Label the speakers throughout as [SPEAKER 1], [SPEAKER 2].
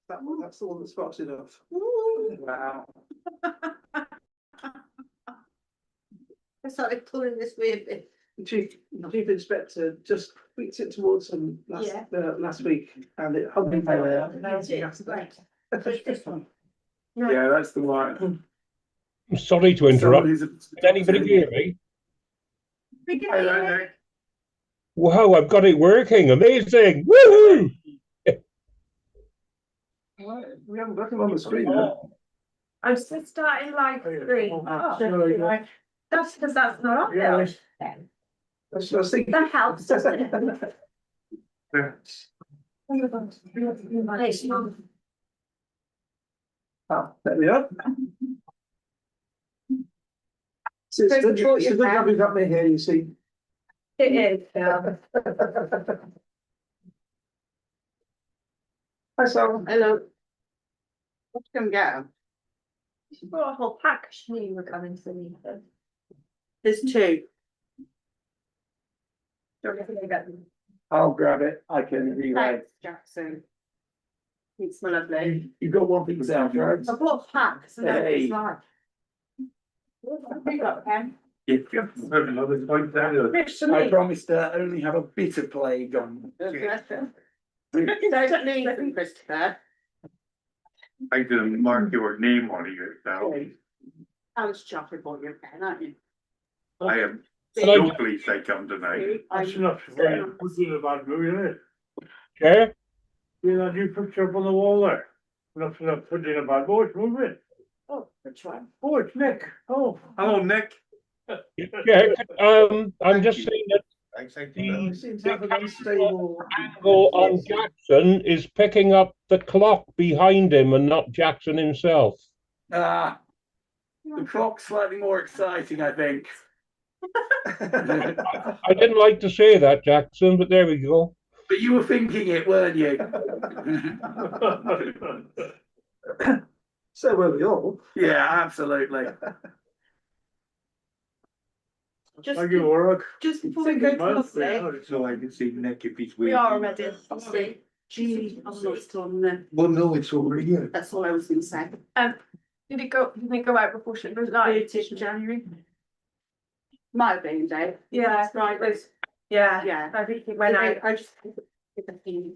[SPEAKER 1] That's the one that's spotted off.
[SPEAKER 2] Wow.
[SPEAKER 3] I started pulling this weird bit.
[SPEAKER 1] The chief inspector just tweaked it towards him last week, and it hung in there.
[SPEAKER 3] This one.
[SPEAKER 2] Yeah, that's the one.
[SPEAKER 4] I'm sorry to interrupt. Can anybody hear me?
[SPEAKER 2] Hello, Nick.
[SPEAKER 4] Wow, I've got it working. Amazing. Woohoo!
[SPEAKER 1] We haven't got him on the screen though.
[SPEAKER 5] I'm still starting live stream.
[SPEAKER 1] Sorry.
[SPEAKER 5] That's because that's not on there.
[SPEAKER 1] I was thinking.
[SPEAKER 5] That helps, doesn't it?
[SPEAKER 1] Oh, there we are. So it's good to have you got me here, you see.
[SPEAKER 5] It is, yeah.
[SPEAKER 1] Hi, Sarah.
[SPEAKER 3] Hello. Let's come get them.
[SPEAKER 5] She brought a whole pack. She knew you were coming to meet them.
[SPEAKER 3] There's two.
[SPEAKER 5] Don't have to go get them.
[SPEAKER 2] I'll grab it. I can relay.
[SPEAKER 3] Thanks, Jackson. It's lovely.
[SPEAKER 2] You've got one for yourself, right?
[SPEAKER 3] I bought packs and
[SPEAKER 2] Hey.
[SPEAKER 3] it's like. We got them.
[SPEAKER 2] Yeah, another point there.
[SPEAKER 3] Fish to
[SPEAKER 2] I
[SPEAKER 3] me.
[SPEAKER 2] promised to only have a bit of plague on.
[SPEAKER 3] Don't leave them, Christopher.
[SPEAKER 6] I didn't mark your name on here now.
[SPEAKER 3] I was chuffed about your pen, aren't you?
[SPEAKER 6] I am
[SPEAKER 4] Can I-
[SPEAKER 6] so pleased I come tonight.
[SPEAKER 7] That's enough to put you in a bad mood, isn't it?
[SPEAKER 4] Chair?
[SPEAKER 7] You know, you picture up on the wall there. Enough to put in a bad mood, move it.
[SPEAKER 3] Oh, which one?
[SPEAKER 7] Oh, it's Nick. Oh.
[SPEAKER 6] Hello, Nick.
[SPEAKER 4] Yeah, I'm just saying that
[SPEAKER 6] Thanks,
[SPEAKER 1] We seem to have an unstable.
[SPEAKER 4] angle on Jackson is picking up the clock behind him and not Jackson himself.
[SPEAKER 2] The clock's slightly more exciting, I think.
[SPEAKER 4] I didn't like to say that, Jackson, but there we go.
[SPEAKER 2] But you were thinking it, weren't you?
[SPEAKER 1] So were we all.
[SPEAKER 2] Yeah, absolutely.
[SPEAKER 3] Just,
[SPEAKER 7] Thank you, Warwick.
[SPEAKER 3] just before we go to Lovely,
[SPEAKER 6] So I can see Nick if he's
[SPEAKER 5] We
[SPEAKER 6] waiting.
[SPEAKER 5] are already.
[SPEAKER 3] see, Julie, I'm lost on the,
[SPEAKER 6] Well, no, it's over here.
[SPEAKER 3] that's all I was gonna say.
[SPEAKER 5] Did it go out before she was like?
[SPEAKER 3] 30th of January. Might have been, Dave.
[SPEAKER 5] Yeah,
[SPEAKER 3] Right,
[SPEAKER 5] it was, yeah,
[SPEAKER 3] yeah.
[SPEAKER 5] I think it went out.
[SPEAKER 3] I just. Get the feeling.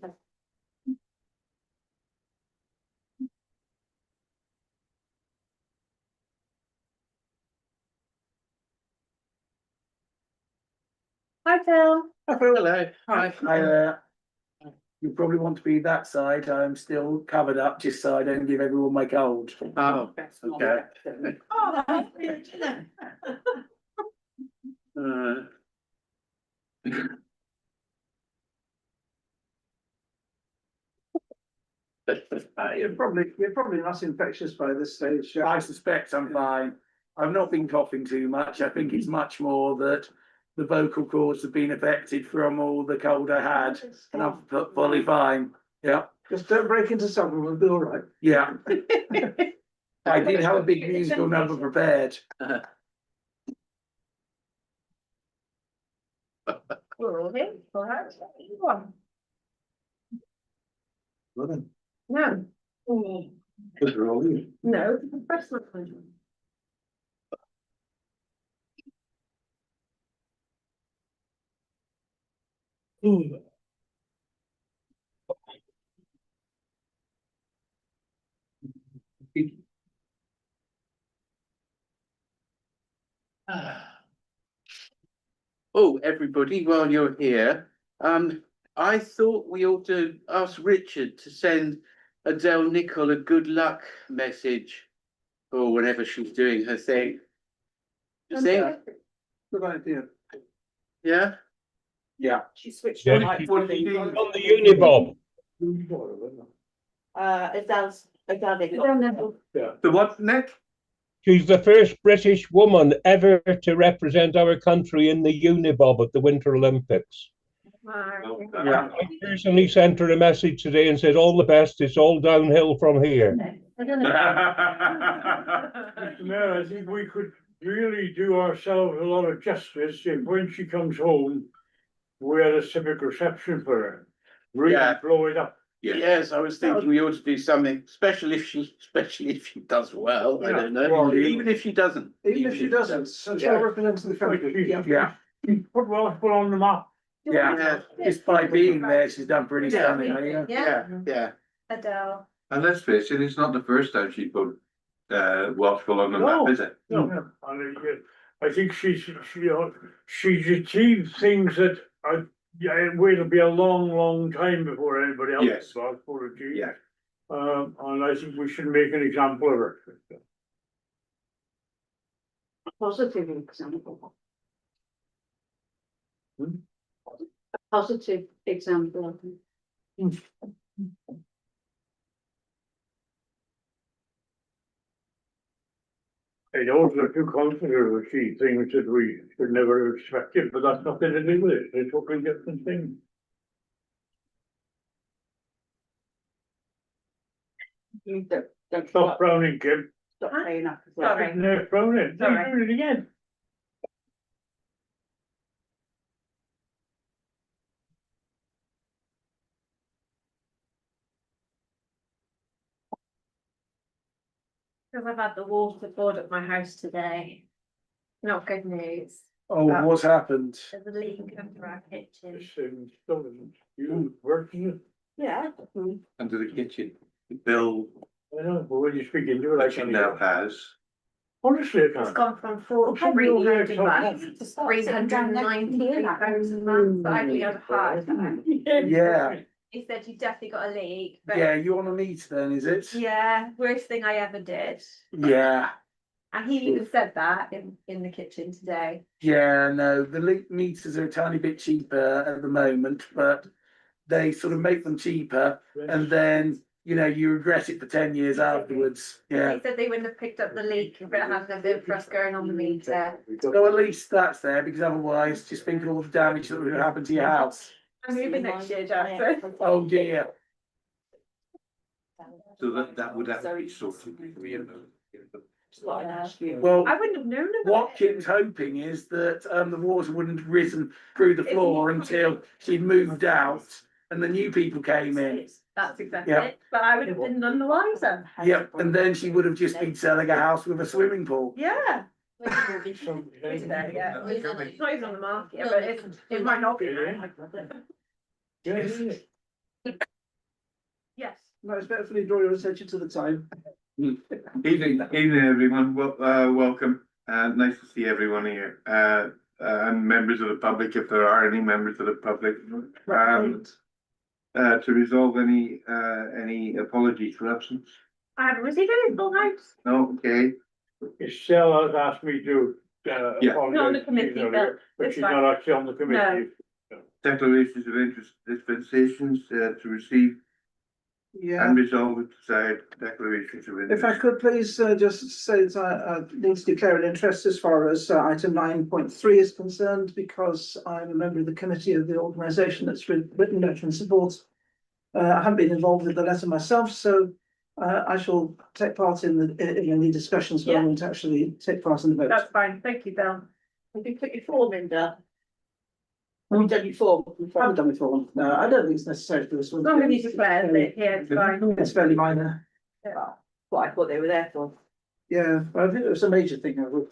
[SPEAKER 5] Hi, Phil.
[SPEAKER 2] Hello. Hi. You probably want to be that side. I'm still covered up just so I don't give everyone my cold.
[SPEAKER 6] Oh, okay.
[SPEAKER 5] Oh, that's good, isn't it?
[SPEAKER 1] You're probably not infectious by this stage.
[SPEAKER 2] I suspect I'm fine. I've not been coughing too much. I think it's much more that the vocal cords have been affected from all the cold I had, and I'm fully fine. Yeah,
[SPEAKER 1] Just don't break into song and we'll be all right.
[SPEAKER 2] yeah. I did have a big musical number prepared.
[SPEAKER 5] We're all here. All right. One.
[SPEAKER 6] Well,
[SPEAKER 5] No.
[SPEAKER 6] they're all here.
[SPEAKER 5] No. Press my phone.
[SPEAKER 8] Oh, everybody, while you're here, I thought we ought to ask Richard to send Adele Nichol a good luck message or whenever she's doing her thing. You think?
[SPEAKER 1] Good idea.
[SPEAKER 8] Yeah?
[SPEAKER 2] Yeah.
[SPEAKER 3] She switched
[SPEAKER 4] Yeah,
[SPEAKER 3] on like.
[SPEAKER 4] On the Unibob.
[SPEAKER 3] Adele Neville.
[SPEAKER 6] The what, Nick?
[SPEAKER 4] She's the first British woman ever to represent our country in the Unibob at the Winter Olympics.
[SPEAKER 5] Wow.
[SPEAKER 2] Yeah.
[SPEAKER 4] I personally sent her a message today and said, all the best, it's all downhill from here.
[SPEAKER 5] I don't know.
[SPEAKER 7] Mayor, I think we could really do ourselves a lot of justice if when she comes home, we had a civic reception for her. Really
[SPEAKER 8] Yeah.
[SPEAKER 7] blow it up.
[SPEAKER 6] Yeah.
[SPEAKER 8] Yes, I was thinking we ought to do something, especially if she does well, I
[SPEAKER 7] Yeah,
[SPEAKER 8] don't know,
[SPEAKER 7] well,
[SPEAKER 8] even if she doesn't.
[SPEAKER 1] Even if she doesn't, so she'll represent the country. Yeah.
[SPEAKER 2] Yeah,
[SPEAKER 7] Put Welshpool on the map.
[SPEAKER 2] yeah, just by being there, she's done pretty
[SPEAKER 8] Yeah.
[SPEAKER 2] stunning, yeah.
[SPEAKER 8] Yeah,
[SPEAKER 5] Adele.
[SPEAKER 6] And let's face it, it's not the first time she put Welshpool on the
[SPEAKER 7] No.
[SPEAKER 6] map, is it?
[SPEAKER 7] No, I think she's achieved things that it will be a long time before anybody else
[SPEAKER 6] Yes.
[SPEAKER 7] will achieve.
[SPEAKER 6] Yeah.
[SPEAKER 7] And I think we should make an example of her.
[SPEAKER 9] Positive example.
[SPEAKER 7] Hmm?
[SPEAKER 9] A positive example.
[SPEAKER 7] I know there's a few controversial things that we should never have expected, but that's nothing to do with it. It's totally different thing.
[SPEAKER 9] You don't
[SPEAKER 7] Stop frowning, Kim.
[SPEAKER 9] stop playing up as well.
[SPEAKER 5] Sorry.
[SPEAKER 7] No, frowning. No,
[SPEAKER 5] Sorry.
[SPEAKER 7] you're doing it again.
[SPEAKER 5] Because I've had the water poured at my house today. Not good news.
[SPEAKER 2] Oh, what's happened?
[SPEAKER 5] There's a leak under our kitchen.
[SPEAKER 7] It's, still isn't. You working
[SPEAKER 5] Yeah.
[SPEAKER 6] Under the kitchen, the bill
[SPEAKER 7] I know, but when you speak into it,
[SPEAKER 6] that
[SPEAKER 7] like.
[SPEAKER 6] she now has.
[SPEAKER 7] Honestly, I
[SPEAKER 5] It's
[SPEAKER 7] can't.
[SPEAKER 5] gone from
[SPEAKER 7] Somebody over there
[SPEAKER 5] 400 months to 393,000 months. I actually had a heart attack.
[SPEAKER 2] Yeah,
[SPEAKER 5] He said you definitely got a leak, but
[SPEAKER 2] yeah, you on a meter then, is it?
[SPEAKER 5] yeah, worst thing I ever did.
[SPEAKER 2] Yeah,
[SPEAKER 5] And he even said that in the kitchen today.
[SPEAKER 2] yeah, no, the leak meters are a tiny bit cheaper at the moment, but they sort of make them cheaper and then, you know, you regret it for 10 years afterwards, yeah.
[SPEAKER 5] He said they wouldn't have picked up the leak if it hadn't been for us going on the meter.
[SPEAKER 2] So at least that's there, because otherwise, just think of all the damage that would happen to your house.
[SPEAKER 5] I'm moving next year, Jackson.
[SPEAKER 2] Oh dear.
[SPEAKER 6] So that would have to be sorted.
[SPEAKER 2] Well,
[SPEAKER 5] I wouldn't have known about
[SPEAKER 2] what
[SPEAKER 5] it.
[SPEAKER 2] Kim's hoping is that the water wouldn't have risen through the floor until she'd moved out and the new people came in.
[SPEAKER 5] That's exactly
[SPEAKER 2] Yeah.
[SPEAKER 5] it. But I would have been none the wiser.
[SPEAKER 2] Yep, and then she would have just been selling a house with a swimming pool.
[SPEAKER 5] Yeah.
[SPEAKER 7] Somebody-
[SPEAKER 5] Today, yeah. It's not even on the market, but it might not be.
[SPEAKER 7] Yes.
[SPEAKER 5] Yes.
[SPEAKER 1] I respectfully draw your attention to the time.
[SPEAKER 6] Evening, everyone. Welcome. Nice to see everyone here. And members of the public, if there are any members of the public. To resolve any apologies for absence.
[SPEAKER 5] I haven't received any full notes.
[SPEAKER 6] No, okay.
[SPEAKER 7] Estelle has asked me to.
[SPEAKER 6] Yeah.
[SPEAKER 7] apologize
[SPEAKER 5] Not on the
[SPEAKER 7] to
[SPEAKER 5] committee,
[SPEAKER 7] you,
[SPEAKER 5] but it's
[SPEAKER 7] she's
[SPEAKER 5] fine.
[SPEAKER 7] not actually on the committee.
[SPEAKER 6] Declarations of interest dispensations to receive
[SPEAKER 1] Yeah.
[SPEAKER 6] and resolve with desired declarations of interest.
[SPEAKER 1] If I could please just say that I need to declare an interest as far as item 9.3 is concerned, because I'm a member of the committee of the organisation that's written letter in support. I haven't been involved with the letter myself, so I shall take part in any discussions, but I
[SPEAKER 5] Yeah.
[SPEAKER 1] won't actually take part in the vote.
[SPEAKER 5] That's fine. Thank you, Bill.
[SPEAKER 9] Have you put your form in there? Have you done your form?
[SPEAKER 1] I haven't done it before. No, I don't think it's necessary for this one.
[SPEAKER 5] As long as you declared it, yeah, it's fine.
[SPEAKER 1] It's fairly minor.
[SPEAKER 9] What I thought they were there for.
[SPEAKER 1] Yeah, but I think it was a major thing. I would.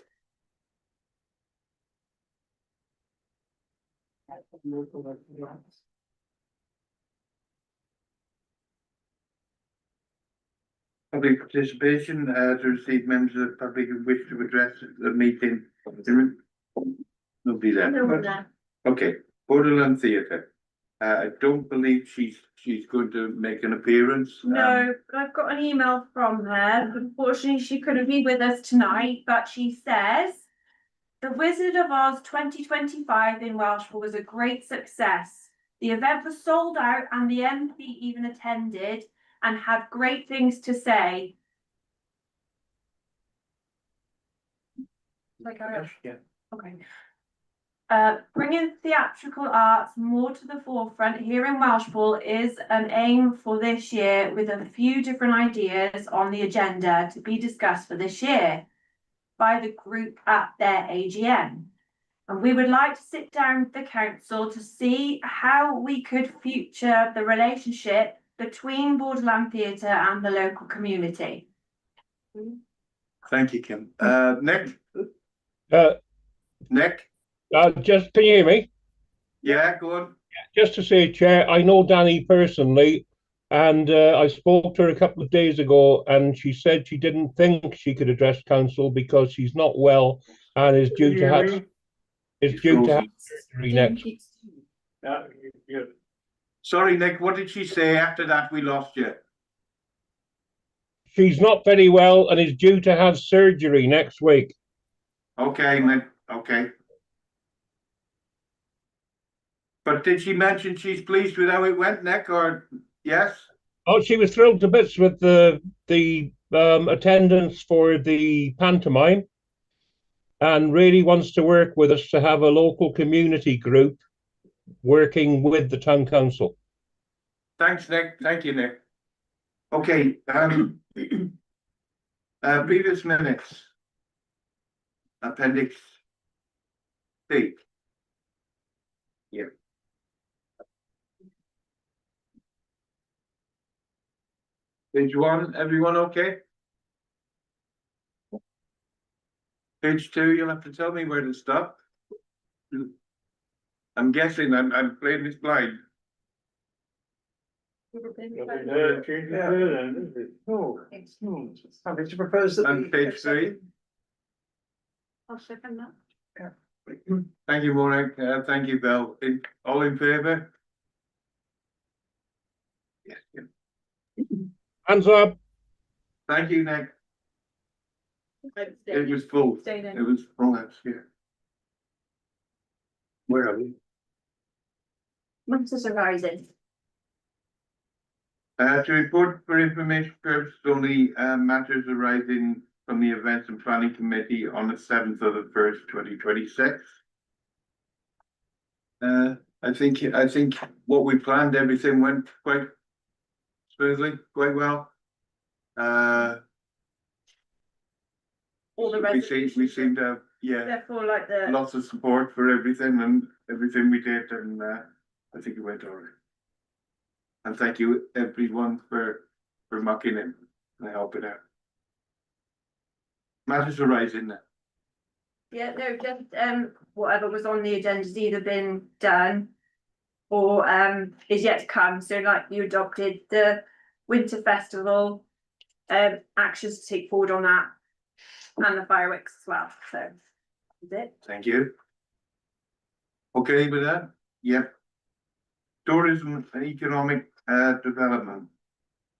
[SPEAKER 6] Public participation, to receive members of the public who wish to address the meeting. Nobody there.
[SPEAKER 5] No one there.
[SPEAKER 6] Okay, Borderland Theatre. I don't believe she's going to make an appearance.
[SPEAKER 5] No, I've got an email from her. Unfortunately, she couldn't be with us tonight, but she says the Wizard of Oz 2025 in Welshpool was a great success. The event was sold out and the MP even attended and had great things to say. Like,
[SPEAKER 7] Yeah.
[SPEAKER 5] okay. Bringing theatrical arts more to the forefront here in Welshpool is an aim for this year, with a few different ideas on the agenda to be discussed for this year by the group at their AGM. And we would like to sit down with the council to see how we could future the relationship between Borderland Theatre and the local community.
[SPEAKER 6] Thank you, Kim. Nick,
[SPEAKER 4] Uh,
[SPEAKER 6] Nick,
[SPEAKER 4] just, can you hear me?
[SPEAKER 6] yeah, go on.
[SPEAKER 4] Just to say, Chair, I know Danny personally, and I spoke to her a couple of days ago, and she said she didn't think she could address council because she's not well and is due to have surgery next.
[SPEAKER 7] Yeah.
[SPEAKER 6] Sorry, Nick, what did she say after that? We lost you.
[SPEAKER 4] She's not very well and is due to have surgery next week.
[SPEAKER 6] Okay, Nick, okay. But did she mention she's pleased with how it went, Nick, or yes?
[SPEAKER 4] Oh, she was thrilled to bits with the attendance for the pantomime, and really wants to work with us to have a local community group working with the town council.
[SPEAKER 6] Thanks, Nick. Thank you, Nick. Okay, previous minutes. Appendix C. Yeah. Page 1, everyone okay? Page 2, you'll have to tell me where to stop. I'm guessing I'm playing this blind.
[SPEAKER 1] Oh, happy to propose that.
[SPEAKER 6] And page 3.
[SPEAKER 9] I'll second that.
[SPEAKER 6] Thank you, Maureen. Thank you, Bill. All in favour? Yes.
[SPEAKER 4] Hands up.
[SPEAKER 6] Thank you, Nick. It was full. It was full house, yeah. Where are we?
[SPEAKER 9] Matters arising.
[SPEAKER 6] To report for information purposes only, matters arising from the Events and Planning Committee on the 7th of the 1st, 2026. I think what we planned, everything went quite smoothly, quite well.
[SPEAKER 5] All the
[SPEAKER 6] We seem to have, yeah,
[SPEAKER 5] therefore, like the
[SPEAKER 6] lots of support for everything and everything we did, and I think it went all right. And thank you everyone for mucking in and helping out. Matters arising now.
[SPEAKER 5] yeah, no, just whatever was on the agenda's either been done or is yet to come. So like you adopted the winter festival, actions to take forward on that, and the fireworks as well. So that's it.
[SPEAKER 6] Thank you. Okay with that? Yep. Tourism and economic development.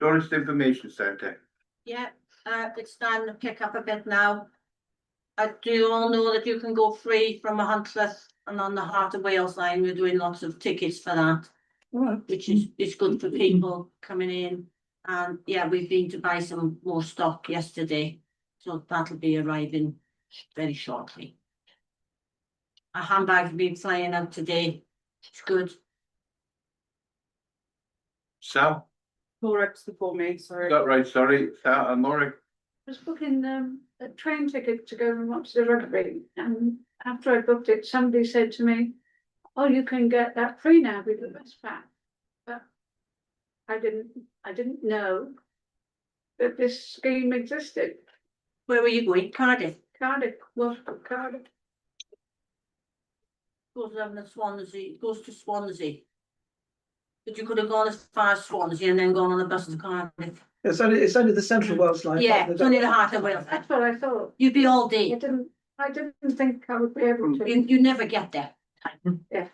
[SPEAKER 6] Tourist Information Centre.
[SPEAKER 3] Yeah, it's time to pick up a bit now. Do you all know that you can go free from a Huntless and on the Heart of Wales line? We're doing lots of tickets for that, which is good for people coming in. And yeah, we've been to buy some more stock yesterday, so that'll be arriving very shortly. Our handbags have been flying out today. It's good.
[SPEAKER 6] Sal,
[SPEAKER 9] Laura's before me, sorry.
[SPEAKER 6] got right, sorry. Sal and Laura.
[SPEAKER 9] I was booking a train ticket to go and watch the rugby, and after I booked it, somebody said to me, "Oh, you can get that free now with the bus pass." But I didn't know that this scheme existed.
[SPEAKER 3] Where were you going? Cardiff?
[SPEAKER 9] Cardiff, well, Cardiff.
[SPEAKER 3] Goes down to Swansea, goes to Swansea. But you could have gone as far as Swansea and then gone on a bus to Cardiff.
[SPEAKER 1] It's only the Central Wales line.
[SPEAKER 3] Yeah, it's only the Heart of Wales.
[SPEAKER 9] That's what I thought.
[SPEAKER 3] You'd be all
[SPEAKER 9] I
[SPEAKER 3] day.
[SPEAKER 9] didn't think I would be able to.
[SPEAKER 3] You never get there.
[SPEAKER 9] Yeah.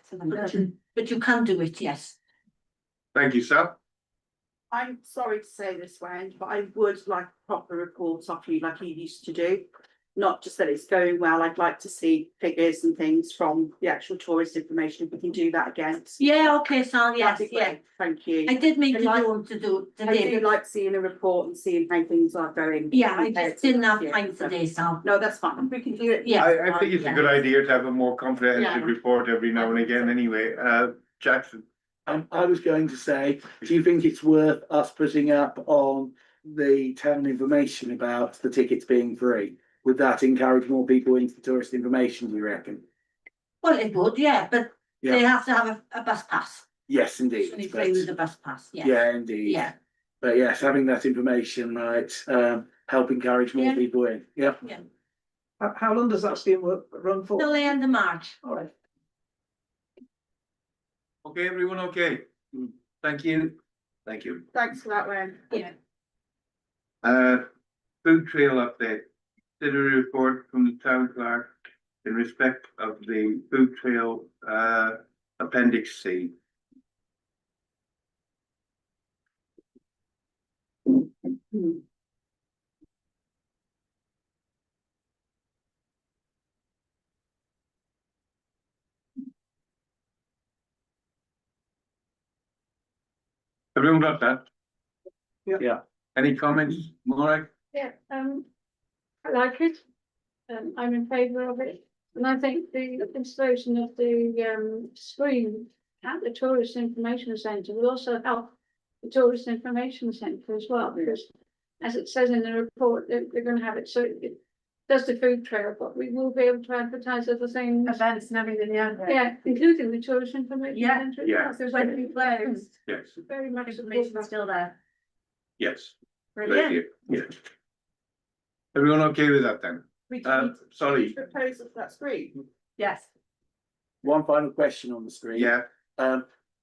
[SPEAKER 3] But you can do it, yes.
[SPEAKER 6] Thank you, Sal.
[SPEAKER 10] I'm sorry to say this, Wayne, but I would like proper reports off you like you used to do. Not just that it's going well, I'd like to see figures and things from the actual tourist information, if we can do that again.
[SPEAKER 3] Yeah, okay, Sal, yes,
[SPEAKER 10] That'd be
[SPEAKER 3] yeah.
[SPEAKER 10] great. Thank you.
[SPEAKER 3] I did mean
[SPEAKER 10] I'd
[SPEAKER 3] to
[SPEAKER 10] like-
[SPEAKER 3] do
[SPEAKER 10] I
[SPEAKER 3] today.
[SPEAKER 10] do like seeing a report and seeing how things are going.
[SPEAKER 3] Yeah, I
[SPEAKER 10] compared
[SPEAKER 3] just
[SPEAKER 10] to
[SPEAKER 3] didn't have
[SPEAKER 10] last year,
[SPEAKER 3] time
[SPEAKER 10] so-
[SPEAKER 3] today, Sal.
[SPEAKER 10] No, that's fine. We can do it.
[SPEAKER 3] Yeah.
[SPEAKER 6] I think it's a good idea to have a more comprehensive
[SPEAKER 10] Yeah.
[SPEAKER 6] report every now and again anyway. Jackson.
[SPEAKER 2] I was going to say, do you think it's worth us putting up on the town information about the tickets being free? Would that encourage more people into the tourist information, do you reckon?
[SPEAKER 3] Well, it would, yeah, but they
[SPEAKER 2] Yeah.
[SPEAKER 3] have to have a bus pass.
[SPEAKER 2] Yes, indeed.
[SPEAKER 3] Only free with the
[SPEAKER 2] But,
[SPEAKER 3] bus pass, yeah.
[SPEAKER 2] yeah, indeed.
[SPEAKER 3] Yeah,
[SPEAKER 2] But yes, having that information might help encourage more
[SPEAKER 3] Yeah.
[SPEAKER 2] people in. Yeah.
[SPEAKER 1] How long does that scheme run for?
[SPEAKER 3] till the end of March.
[SPEAKER 1] All right.
[SPEAKER 6] Okay, everyone, okay? Thank you. Thank you.
[SPEAKER 10] Thanks for that, Wayne.
[SPEAKER 3] Yeah.
[SPEAKER 6] Food trail update. Did a report from the town clerk in respect of the food trail, appendix C. Everyone got that?
[SPEAKER 2] Yeah.
[SPEAKER 6] Any comments, Marek?
[SPEAKER 9] Yeah, I like it. I'm in favour of it. And I think the installation of the screen at the Tourist Information Centre will also help the Tourist Information Centre as well, because as it says in the report, they're going to have it so it does the food trail, but we will be able to advertise other things.
[SPEAKER 5] Events and everything, yeah.
[SPEAKER 9] Yeah, including the Tourist Information
[SPEAKER 5] Yeah.
[SPEAKER 9] Centre.
[SPEAKER 6] Yeah.
[SPEAKER 5] So it's like to be closed,
[SPEAKER 6] Yes,
[SPEAKER 9] Very much
[SPEAKER 5] information's
[SPEAKER 9] support
[SPEAKER 5] still there.
[SPEAKER 6] yes.
[SPEAKER 5] Brilliant.
[SPEAKER 6] Yes. Everyone okay with that then?
[SPEAKER 10] We do need
[SPEAKER 6] Sorry,
[SPEAKER 10] to propose for that screen.
[SPEAKER 5] Yes.
[SPEAKER 2] One final question on the screen.
[SPEAKER 6] yeah,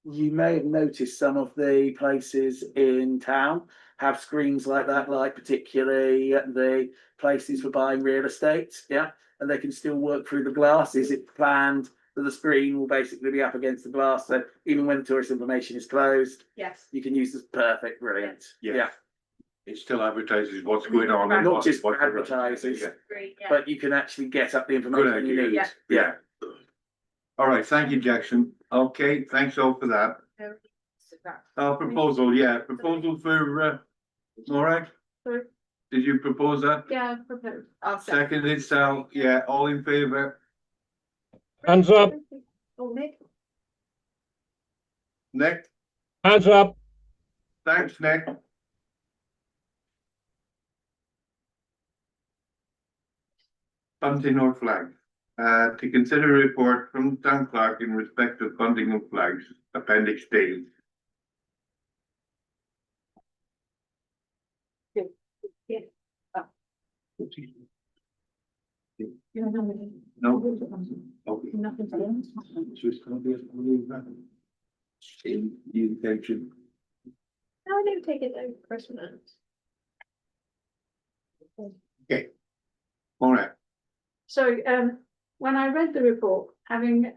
[SPEAKER 2] You may have noticed some of the places in town have screens like that, like particularly the places for buying real estate, yeah? And they can still work through the glass. Is it planned that the screen will basically be up against the glass? So even when the tourist information is closed,
[SPEAKER 5] Yes.
[SPEAKER 2] you can use this perfect, brilliant.
[SPEAKER 6] Yeah.
[SPEAKER 2] Yeah,
[SPEAKER 6] it still advertises what's going on. and
[SPEAKER 2] Not
[SPEAKER 6] what-
[SPEAKER 2] just
[SPEAKER 6] what the-
[SPEAKER 2] advertises.
[SPEAKER 6] Yeah.
[SPEAKER 5] Great, yeah.
[SPEAKER 2] but you can actually get up the
[SPEAKER 6] Good
[SPEAKER 2] information you
[SPEAKER 6] idea.
[SPEAKER 2] need.
[SPEAKER 5] Yeah.
[SPEAKER 6] Yeah. All right, thank you, Jackson. Okay, thanks all for that. Proposal, yeah, proposal for, Morag?
[SPEAKER 9] Sorry?
[SPEAKER 6] Did you propose that?
[SPEAKER 9] Yeah, proposed.
[SPEAKER 10] I'll second.
[SPEAKER 6] Seconded, Sal, yeah, all in favour?
[SPEAKER 4] Hands up,
[SPEAKER 9] Oh, Nick.
[SPEAKER 6] Nick,
[SPEAKER 4] hands up.
[SPEAKER 6] thanks, Nick. Bunting or flags? To consider a report from the town clerk in respect of bunting of flags, appendix D. No. Okay. Just gonna be a little bit. In the intention.
[SPEAKER 9] No, I didn't take it over Christmas.
[SPEAKER 6] Okay. All right,
[SPEAKER 9] So, when I read the report, having,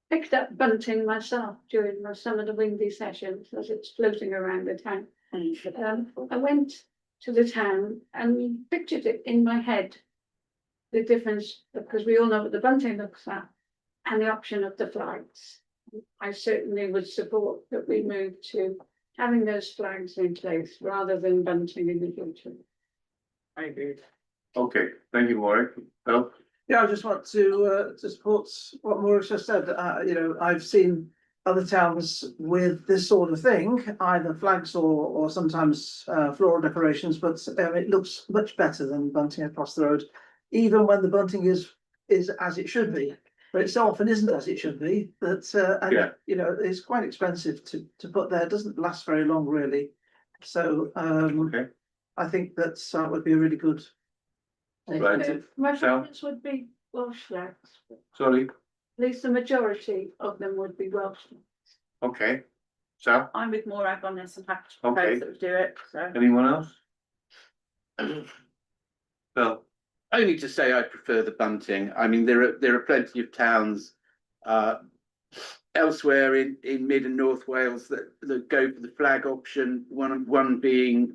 [SPEAKER 9] picked up bunting myself during some of the windy sessions as it's floating around the town. I went to the town and pictured it in my head. The difference, because we all know what the bunting looks like, and the option of the flags. I certainly would support that we move to having those flags in place rather than bunting in the future.
[SPEAKER 10] I agree.
[SPEAKER 6] okay, thank you, Warwick. Bill?
[SPEAKER 1] Yeah, I just want to support what Maurice just said. I've seen other towns with this sort of thing, either flags or sometimes floral decorations, but it looks much better than bunting across the road, even when the bunting is as it should be. But it so often isn't as it should be.
[SPEAKER 6] Yeah.
[SPEAKER 1] It's quite expensive to put there. It doesn't last very long, really. So
[SPEAKER 6] Okay,
[SPEAKER 1] I think that would be a really good.
[SPEAKER 6] right,
[SPEAKER 9] My
[SPEAKER 6] So-
[SPEAKER 9] preference would be Welsh flags.
[SPEAKER 6] sorry,
[SPEAKER 9] At least the majority of them would be Welsh.
[SPEAKER 6] okay. Sal,
[SPEAKER 10] I'm with Morag on this and happy to
[SPEAKER 6] Okay.
[SPEAKER 10] propose that we do it, so.
[SPEAKER 6] anyone else? Bill?
[SPEAKER 8] Only to say I prefer the bunting. I mean, there are plenty of towns elsewhere in Mid and North Wales that go for the flag option. One being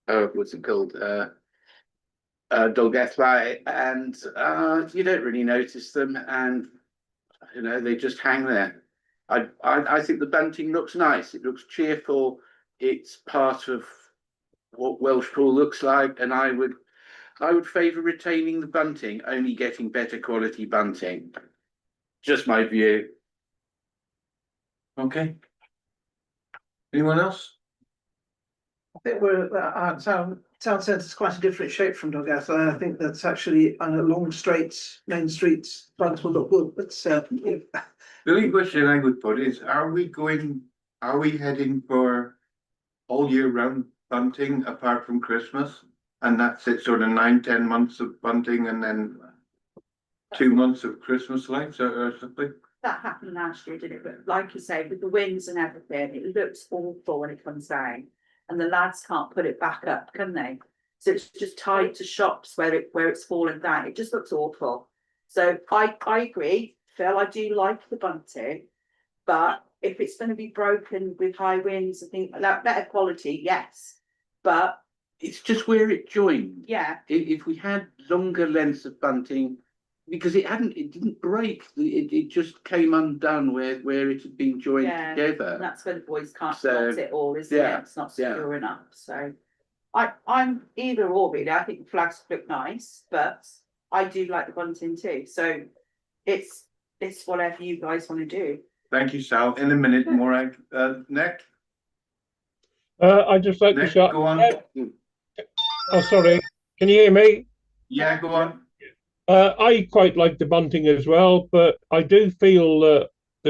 [SPEAKER 8] what's it called? Dolgethlau, and you don't really notice them, and they just hang there. I think the bunting looks nice. It looks cheerful. It's part of what Welshpool looks like, and I would favour retaining the bunting, only getting better quality bunting. Just my view.
[SPEAKER 6] Okay. Anyone else?
[SPEAKER 1] I think our town centre is quite a different shape from Dolgethlau. I think that's actually on a long straight main street. Flags will look good, but
[SPEAKER 6] The only question I would put is, are we heading for all year round bunting apart from Christmas? And that's it, sort of 9, 10 months of bunting and then 2 months of Christmas lights or something?
[SPEAKER 10] That happened last year, didn't it? But like you say, with the winds and everything, it looks awful when it comes down. And the lads can't put it back up, can they? So it's just tied to shops where it's fallen down. It just looks awful. So I agree, Phil, I do like the bunting. But if it's going to be broken with high winds and things like that, better quality, yes. But
[SPEAKER 8] It's just where it joined.
[SPEAKER 10] yeah,
[SPEAKER 8] If we had longer lengths of bunting, because it didn't break, it just came undone where it had been joined
[SPEAKER 10] Yeah, and
[SPEAKER 8] together.
[SPEAKER 10] that's where the boys can't
[SPEAKER 8] So,
[SPEAKER 10] spot it all, is
[SPEAKER 8] yeah,
[SPEAKER 10] it? It's not
[SPEAKER 8] yeah.
[SPEAKER 10] secure enough, so. I'm either or really, I think the flags look nice, but I do like the bunting too, so it's whatever you guys wanna do.
[SPEAKER 6] Thank you, Sal. In a minute, Morag. Nick?
[SPEAKER 4] I'd just like to
[SPEAKER 6] Nick,
[SPEAKER 4] shout.
[SPEAKER 6] go on.
[SPEAKER 4] Oh, sorry. Can you hear me?
[SPEAKER 6] Yeah, go on.
[SPEAKER 4] I quite like the bunting as well, but I do feel that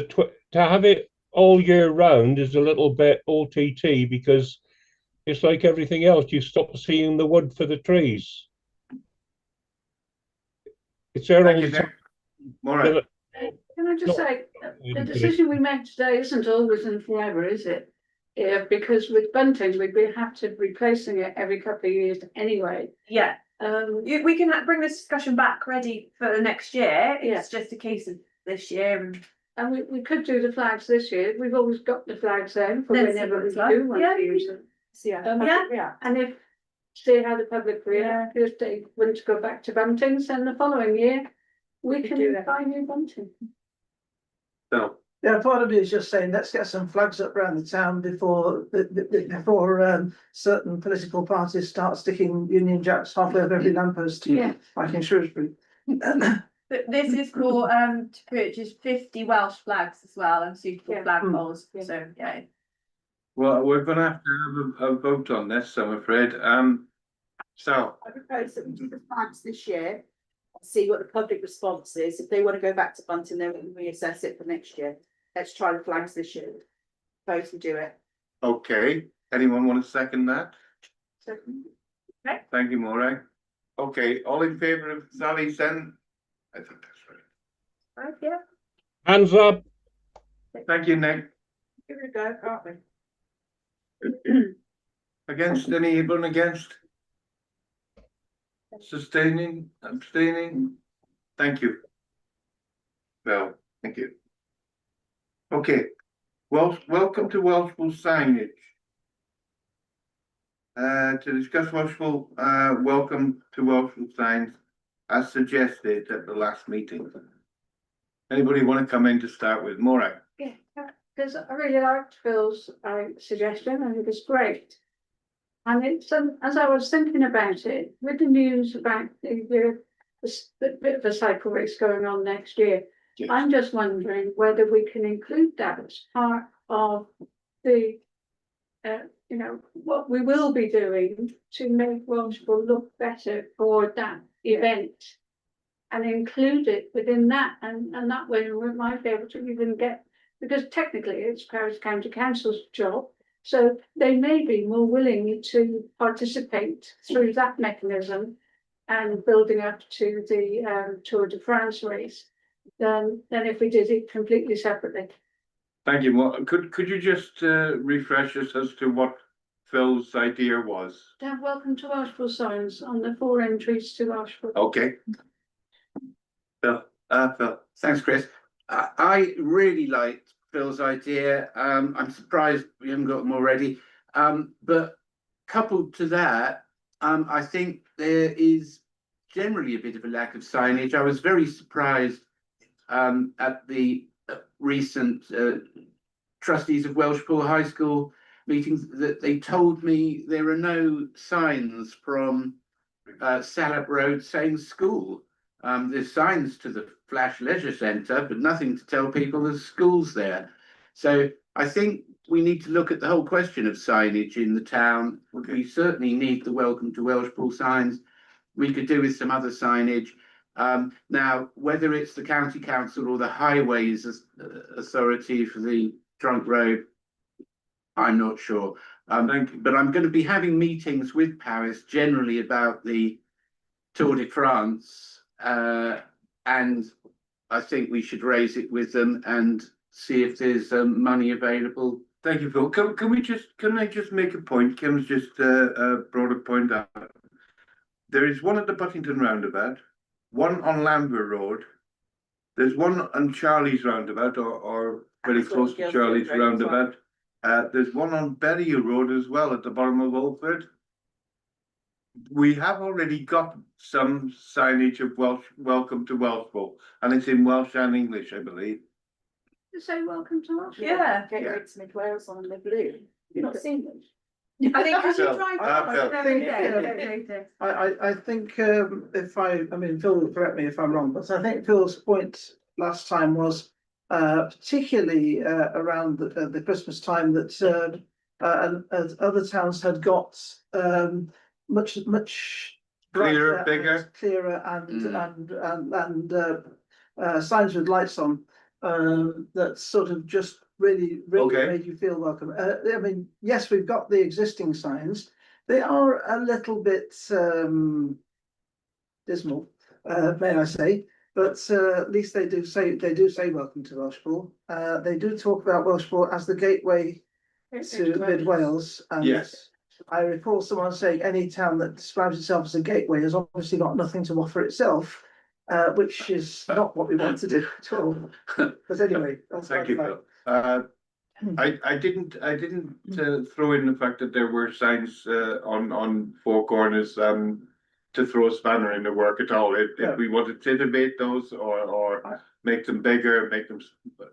[SPEAKER 4] to have it all year round is a little bit OTT because it's like everything else. You stop seeing the wood for the trees. It's there
[SPEAKER 6] Thank
[SPEAKER 4] all
[SPEAKER 6] you,
[SPEAKER 4] the
[SPEAKER 6] Nick.
[SPEAKER 4] time.
[SPEAKER 6] Morag.
[SPEAKER 9] Can I just
[SPEAKER 4] No.
[SPEAKER 9] say, the decision we make today isn't always and forever, is it? Yeah, because with buntings, we'd have to be replacing it every couple of years anyway.
[SPEAKER 5] Yeah, we can bring this discussion back ready for the next year. It's just a case of this year
[SPEAKER 9] And we could do the flags this year. We've always got the flags then for
[SPEAKER 5] Then see
[SPEAKER 9] whenever
[SPEAKER 5] what
[SPEAKER 9] we
[SPEAKER 5] it's like.
[SPEAKER 9] do want
[SPEAKER 5] Yeah.
[SPEAKER 9] to use them.
[SPEAKER 10] So yeah,
[SPEAKER 5] Yeah.
[SPEAKER 9] And see how the public react, if they want to go back to buntings, then the following year, we
[SPEAKER 10] do
[SPEAKER 9] can
[SPEAKER 10] it.
[SPEAKER 9] buy new bunting.
[SPEAKER 6] Phil.
[SPEAKER 1] Yeah, part of me is just saying, let's get some flags up around the town before certain political parties start sticking Union Jacks halfway up every lamppost.
[SPEAKER 9] Yeah.
[SPEAKER 1] Like in Shrewsbury.
[SPEAKER 5] this is for to purchase 50 Welsh flags as well and suitable
[SPEAKER 9] Yeah.
[SPEAKER 5] flagpoles.
[SPEAKER 9] Yeah.
[SPEAKER 5] So yeah.
[SPEAKER 6] Well, we're gonna have to have a vote on this, I'm afraid. Sal,
[SPEAKER 10] I propose that we do the flags this year, and see what the public response is. If they wanna go back to bunting, then we can reassess it for next year. Let's try the flags this year. Suppose we do it.
[SPEAKER 6] okay. Anyone want to second that?
[SPEAKER 10] Second.
[SPEAKER 6] Thank you, Morag. Okay, all in favour of Sally then? I think that's
[SPEAKER 5] Right, yeah.
[SPEAKER 4] Hands up.
[SPEAKER 6] right. Thank you, Nick.
[SPEAKER 10] Give it a go, can't we?
[SPEAKER 6] Against, anyone against? Sustaining, abstaining? Thank you. Well, thank you. Okay, well, welcome to Welshpool signage. To discuss Welshpool, welcome to Welshpool signs as suggested at the last meeting. Anybody want to come in to start with? Morag?
[SPEAKER 9] Yeah, because I really liked Phil's suggestion. I think it's great. And it's as I was thinking about it, with the news about the bit of a cycle race going on next year,
[SPEAKER 6] Yes.
[SPEAKER 9] I'm just wondering whether we can include that as part of the, what we will be doing to make Welshpool look better for that event. And include it within that, and that way we might be able to even get, because technically it's Paris County Council's job, so they may be more willing to participate through that mechanism and building up to the Tour de France race than if we did it completely separately.
[SPEAKER 6] Thank you. Could you just refresh us as to what Phil's idea was?
[SPEAKER 9] To have welcome to Welshpool signs on the 4 entries to Welshpool.
[SPEAKER 6] Okay. Phil, Phil.
[SPEAKER 8] Thanks, Chris. I really liked Phil's idea. I'm surprised we haven't got them already. But coupled to that, I think there is generally a bit of a lack of signage. I was very surprised at the recent trustees of Welshpool High School meetings that they told me there are no signs from Salop Road saying school. There's signs to the Flash Leisure Centre, but nothing to tell people there's schools there. So I think we need to look at the whole question of signage in the town. We certainly need the welcome to Welshpool signs. We could do with some other signage. Now, whether it's the county council or the highways authority for the trunk road, I'm not sure. But I'm going to be having meetings with Paris generally about the Tour de France, and I think we should raise it with them and see if there's money available.
[SPEAKER 6] Thank you, Phil. Can I just make a point? Kim's just brought a point up. There is one at the Buttington roundabout, one on Lambert Road. There's one on Charlie's roundabout, or very close to Charlie's roundabout. There's one on Berry Road as well at the bottom of Oldford. We have already got some signage of welcome to Welshpool, and it's in Welsh and English, I believe.
[SPEAKER 9] You say welcome to us?
[SPEAKER 5] Yeah.
[SPEAKER 10] Gateway to Mid Wales on the blue. You've not seen them?
[SPEAKER 5] I think because you
[SPEAKER 6] Phil,
[SPEAKER 5] drive
[SPEAKER 6] Phil.
[SPEAKER 1] I think Phil will correct me if I'm wrong, but I think Phil's point last time was particularly around the Christmas time that other towns had got much
[SPEAKER 6] Clearer,
[SPEAKER 1] brighter
[SPEAKER 6] bigger.
[SPEAKER 1] clearer and signs with lights on that sort of just really
[SPEAKER 6] Okay.
[SPEAKER 1] made you feel welcome. I mean, yes, we've got the existing signs. They are a little bit dismal, may I say, but at least they do say welcome to Welshpool. They do talk about Welshpool as the gateway to Mid Wales. And
[SPEAKER 6] Yes.
[SPEAKER 1] I recall someone saying any town that describes itself as a gateway has obviously got nothing to offer itself, which is not what we want to do at all. But anyway, that's
[SPEAKER 6] Thank you, Phil. I didn't throw in the fact that there were signs on four corners to throw a spanner in the work at all. If we wanted to innovate those or make them bigger, make them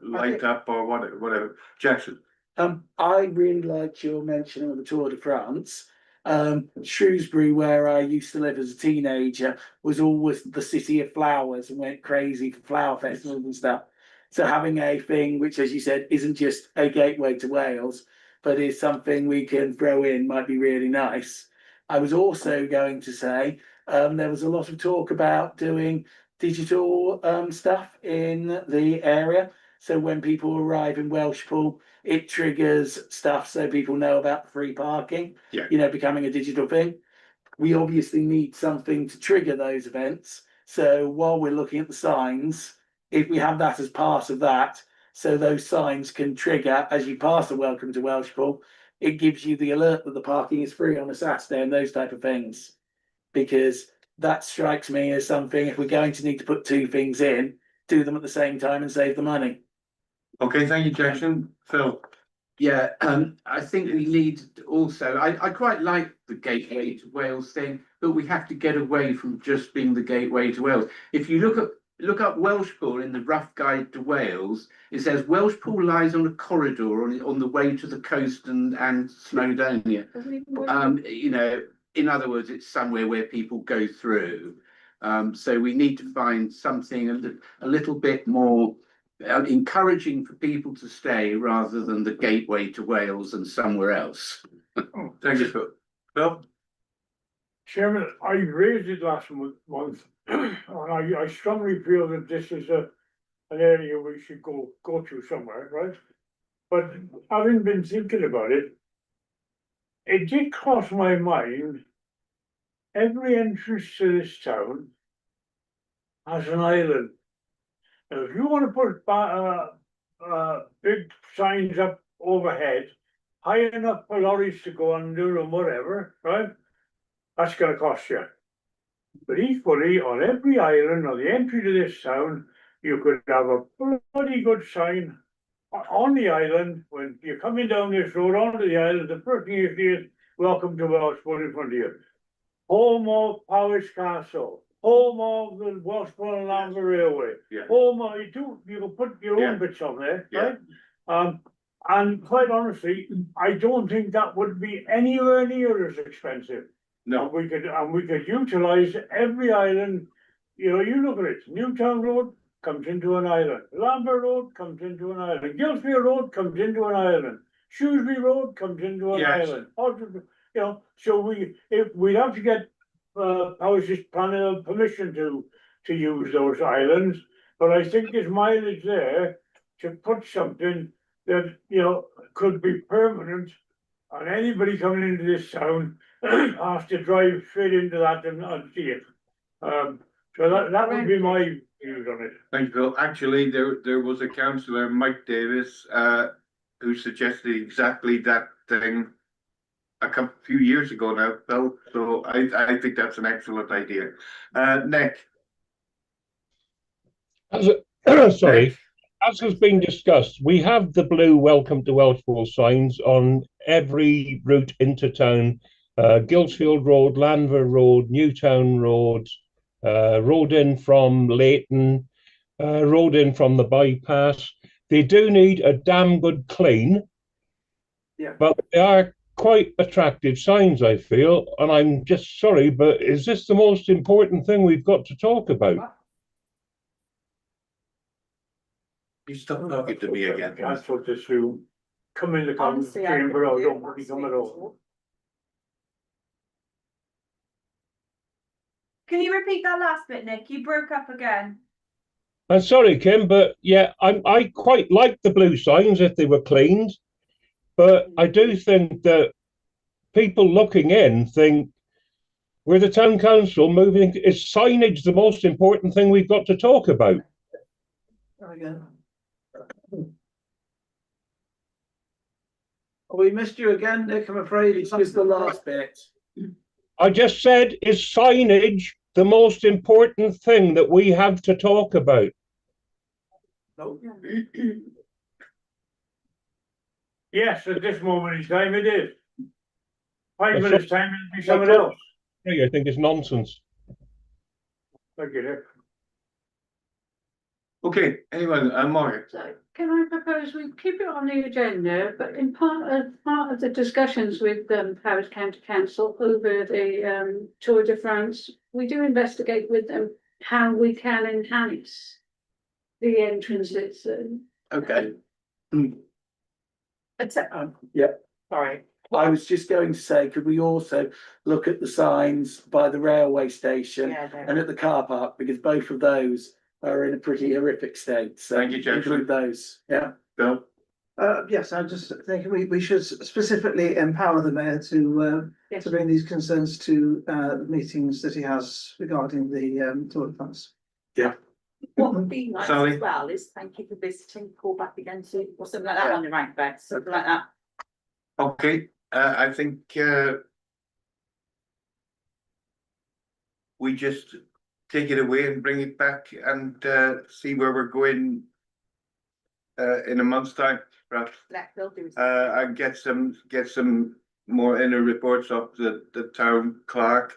[SPEAKER 6] light up or whatever. Jackson.
[SPEAKER 2] I really liked your mention of the Tour de France. Shrewsbury, where I used to live as a teenager, was always the city of flowers and went crazy for flower festivals and stuff. So having a thing which, as you said, isn't just a gateway to Wales, but is something we can throw in might be really nice. I was also going to say there was a lot of talk about doing digital stuff in the area. So when people arrive in Welshpool, it triggers stuff so people know about free parking, becoming a digital thing. We obviously need something to trigger those events. So while we're looking at the signs, if we have that as part of that, so those signs can trigger as you pass the welcome to Welshpool, it gives you the alert that the parking is free on a Saturday and those type of things. Because that strikes me as something, if we're going to need to put two things in, do them at the same time and save the money.
[SPEAKER 6] Okay, thank you, Jackson. Phil.
[SPEAKER 8] Yeah, I think we need also, I quite like the gateway to Wales thing, but we have to get away from just being the gateway to Wales. If you look up Welshpool in the Rough Guide to Wales, it says Welshpool lies on a corridor on the way to the coast and Snowdonia. In other words, it's somewhere where people go through. So we need to find something a little bit more encouraging for people to stay rather than the gateway to Wales and somewhere else.
[SPEAKER 6] Thank you, Phil. Phil?
[SPEAKER 7] Chairman, I raised it last month, and I strongly feel that this is an area we should go to somewhere, right? But having been thinking about it, it did cross my mind, every entrance to this town has an island. Now, if you want to put big signs up overhead, high enough for lorries to go under and whatever, right? That's going to cost you. But equally, on every island, on the entry to this town, you could have a bloody good sign on the island. When you're coming down this road onto the island, the first thing you see is welcome to Welshpool in front of you. Home of Powys Castle. Home of the Welshpool and Lambert Railway. Home of, you can put your own bits on there, right? And quite honestly, I don't think that would be anywhere near as expensive.
[SPEAKER 6] No.
[SPEAKER 7] And we could utilize every island. You look at it, Newtown Road comes into an island, Lambert Road comes into an island, Gilsfield Road comes into an island, Shrewsbury Road comes into an island. So we'd have to get Powys' planning permission to to use those islands, but I think there's mileage there to put something that, you know, could be permanent. And anybody coming into this town has to drive straight into that and see it. So that would be my views on it.
[SPEAKER 6] Thank you, Bill. Actually, there was a councillor, Mike Davis, who suggested exactly that thing a few years ago now, Bill. So I think that's an excellent idea. Nick.
[SPEAKER 4] Sorry, as has been discussed, we have the blue Welcome to Welshpool signs on every route into town. Gilsfield Road, Lanver Road, Newtown Road, road in from Leighton, road in from the bypass. They do need a damn good clean, but they are quite attractive signs, I feel. And I'm just sorry, but is this the most important thing we've got to talk about?
[SPEAKER 6] You stop talking to me again.
[SPEAKER 7] That's what this will come in the
[SPEAKER 10] Honestly, I
[SPEAKER 7] chamber, or
[SPEAKER 10] couldn't
[SPEAKER 7] don't
[SPEAKER 10] do
[SPEAKER 7] really
[SPEAKER 10] last
[SPEAKER 7] come
[SPEAKER 10] week
[SPEAKER 7] at all.
[SPEAKER 5] Can you repeat that last bit, Nick? You broke up again.
[SPEAKER 4] I'm sorry, Kim, but yeah, I quite like the blue signs if they were cleaned, but I do think that people looking in think we're the town council moving. Is signage the most important thing we've got to talk about?
[SPEAKER 1] Very good. We missed you again, Nick, I'm afraid.
[SPEAKER 2] It's just the last bit.
[SPEAKER 4] I just said, is signage the most important thing that we have to talk about?
[SPEAKER 1] No.
[SPEAKER 7] Yes, at this moment in time it is. 5
[SPEAKER 4] That's
[SPEAKER 7] minutes time it'll be someone else.
[SPEAKER 4] I think it's nonsense.
[SPEAKER 7] Thank you, Nick.
[SPEAKER 6] Okay, anyone, Margaret.
[SPEAKER 9] So can I propose we keep it on the agenda, but in part of the discussions with Paris County Council over the Tour de France, we do investigate with them how we can enhance the entrances.
[SPEAKER 8] Okay.
[SPEAKER 2] Yeah.
[SPEAKER 10] Sorry.
[SPEAKER 2] I was just going to say, could we also look at the signs by the railway station and at the car park, because both of those are in a pretty horrific state. So
[SPEAKER 6] Thank you, Jason.
[SPEAKER 2] include those. Yeah.
[SPEAKER 6] Bill.
[SPEAKER 1] Yes, I just think we should specifically empower the mayor to bring these concerns to meetings that he has regarding the Tour de France.
[SPEAKER 2] Yeah.
[SPEAKER 10] What would be nice
[SPEAKER 6] Sally?
[SPEAKER 10] as well is thank you for visiting, call back again to, or something like that on the rank back, something like that.
[SPEAKER 6] Okay, I think we just take it away and bring it back and see where we're going in a month's time, perhaps.
[SPEAKER 10] Let Bill do his.
[SPEAKER 6] And get some more inner reports of the town clerk.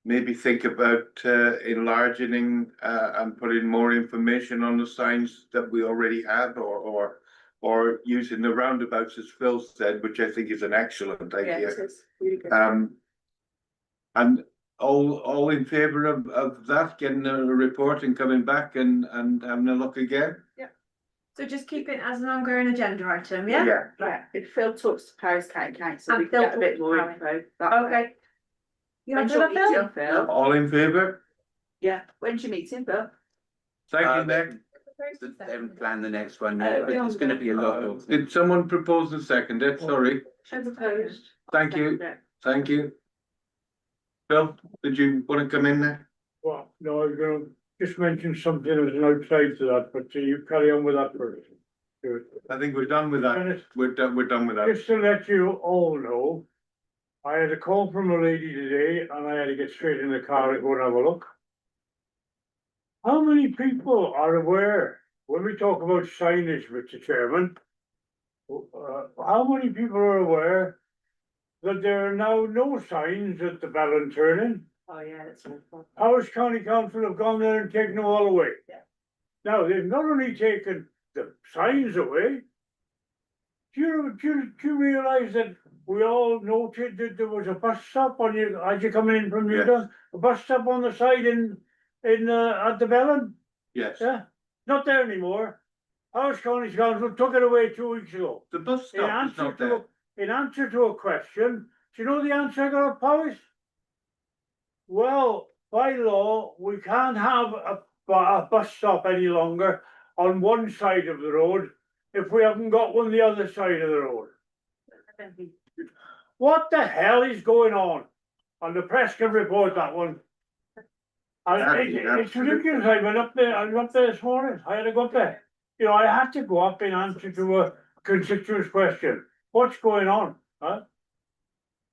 [SPEAKER 6] Maybe think about enlarging and putting more information on the signs that we already have, or using the roundabouts, as Phil said, which I think is an excellent
[SPEAKER 10] Yeah,
[SPEAKER 6] idea.
[SPEAKER 10] it is really good.
[SPEAKER 6] And all in favour of that, getting a report and coming back and having a look again?
[SPEAKER 5] So just keep it as an ongoing agenda item, yeah?
[SPEAKER 10] Yeah, if Phil talks to Paris County Council,
[SPEAKER 5] And
[SPEAKER 10] we can
[SPEAKER 5] Phil
[SPEAKER 10] get a bit
[SPEAKER 5] talks
[SPEAKER 10] more
[SPEAKER 5] to
[SPEAKER 10] info. that way.
[SPEAKER 5] Okay. You
[SPEAKER 10] When's
[SPEAKER 5] happy
[SPEAKER 10] your
[SPEAKER 5] with that,
[SPEAKER 10] meeting,
[SPEAKER 5] Phil?
[SPEAKER 10] Phil?
[SPEAKER 6] All in favour?
[SPEAKER 10] Yeah, when's your meeting, Phil?
[SPEAKER 6] Thank you, Nick.
[SPEAKER 8] They haven't planned the next one yet, but there's going to be a lot of.
[SPEAKER 6] Did someone propose and second it? Sorry.
[SPEAKER 9] I proposed.
[SPEAKER 6] Thank you. Thank you. Phil, did you want to come in there?
[SPEAKER 7] Well, no, I was gonna just mention something as an outside to that, but you carry on with that first. Good.
[SPEAKER 6] I think we're done with that.
[SPEAKER 7] Dennis,
[SPEAKER 6] We're done with that.
[SPEAKER 7] just to let you all know, I had a call from a lady today and I had to get straight in the car and go and have a look. How many people are aware, when we talk about signage, Mr. Chairman, how many people are aware that there are now no signs at the Ballon turning?
[SPEAKER 10] Oh, yeah, that's awful.
[SPEAKER 7] Powers County Council have gone there and taken them all away.
[SPEAKER 10] Yeah.
[SPEAKER 7] Now, they've not only taken the signs away. Do you realise that we all noted that there was a bus stop on you, as you're coming in from Newton, a bus stop on the side in at the Bellin?
[SPEAKER 6] Yes.
[SPEAKER 7] Yeah, not there anymore. Powers County Council took it away 2 weeks ago.
[SPEAKER 6] The bus stop is not there.
[SPEAKER 7] In answer to a question, do you know the answer I got at Powers? Well, by law, we can't have a bus stop any longer on one side of the road if we haven't got one the other side of the road. What the hell is going on? And the press can report that one. And it's ridiculous. I was up there this morning. I had to go up there. You know, I had to go up in answer to a constituent's question. What's going on? Huh?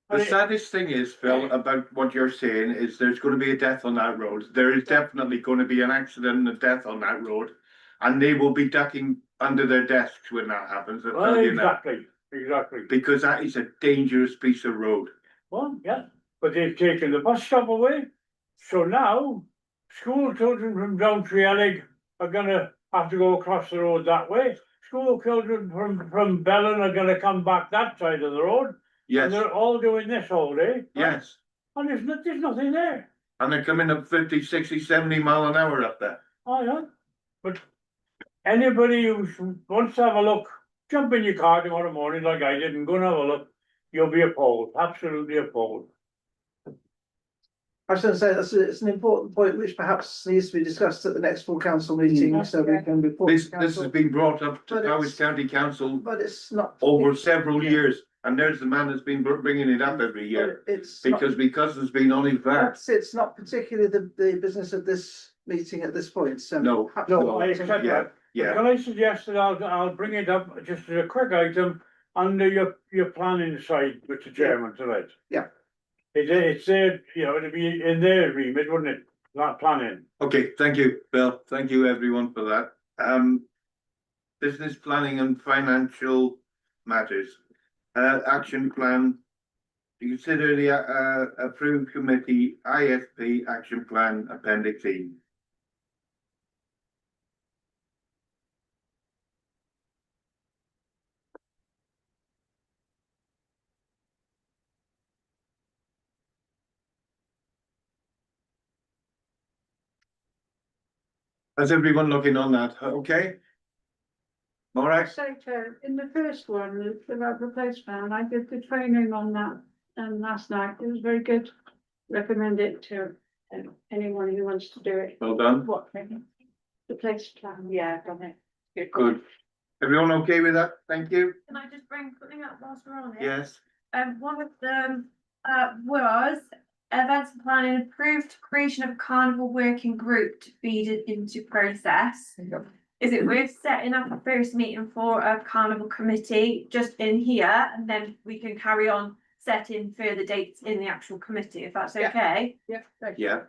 [SPEAKER 6] The saddest thing is, Phil, about what you're saying is there's going to be a death on that road. There is definitely going to be an accident and a death on that road. And they will be ducking under their desks when that happens. I tell you now.
[SPEAKER 7] Exactly.
[SPEAKER 6] Because that is a dangerous piece of road.
[SPEAKER 7] Well, yeah, but they've taken the bus stop away. So now, school children from Downtree Ellig are gonna have to go across the road that way. School children from Bellon are gonna come back that side of the road.
[SPEAKER 6] Yes.
[SPEAKER 7] And they're all doing this all day.
[SPEAKER 6] Yes.
[SPEAKER 7] And there's nothing there.
[SPEAKER 6] And they're coming up 50, 60, 70 mile an hour up there.
[SPEAKER 7] Oh, yeah. But anybody who wants to have a look, jump in your car tomorrow morning like I did and go and have a look. You'll be appalled, absolutely appalled.
[SPEAKER 1] I was going to say it's an important point which perhaps needs to be discussed at the next full council meeting, so we can report.
[SPEAKER 6] This
[SPEAKER 1] to
[SPEAKER 6] has
[SPEAKER 1] council.
[SPEAKER 6] been brought up to
[SPEAKER 1] But
[SPEAKER 6] Powys
[SPEAKER 1] it's-
[SPEAKER 6] County Council
[SPEAKER 1] But it's not.
[SPEAKER 6] over several years. And there's the man that's been bringing it up every year.
[SPEAKER 1] It's
[SPEAKER 6] Because it's been on his back.
[SPEAKER 1] it's not particularly the business of this meeting at this point, so.
[SPEAKER 6] No,
[SPEAKER 1] perhaps-
[SPEAKER 7] No, I accept
[SPEAKER 6] Yeah,
[SPEAKER 7] that.
[SPEAKER 6] yeah.
[SPEAKER 7] Can I suggest that I'll bring it up just as a quick item under your planning side, Mr. Chairman, tonight.
[SPEAKER 1] Yeah.
[SPEAKER 7] It's there, you know, it'd be in their remit, wouldn't it? Not planning.
[SPEAKER 6] Okay, thank you, Bill. Thank you, everyone, for that. Business planning and financial matters. Action plan. To consider the approved committee ISP action plan appendix E. How's everyone looking on that? Okay? All right.
[SPEAKER 9] So, in the first one, about the place plan, I did the training on that last night. It was very good. Recommend it to anyone who wants to do it.
[SPEAKER 6] Well done.
[SPEAKER 9] What training? The place plan, yeah, done it.
[SPEAKER 6] Good. Everyone okay with that? Thank you.
[SPEAKER 5] Can I just bring something up whilst we're on it?
[SPEAKER 6] Yes.
[SPEAKER 5] One of them, was events and planning approved creation of carnival working group to feed it into process. Is it worth setting up a first meeting for a carnival committee just in here, and then we can carry on setting further dates in the actual committee, if that's
[SPEAKER 10] Yeah.
[SPEAKER 5] okay?
[SPEAKER 6] Yeah.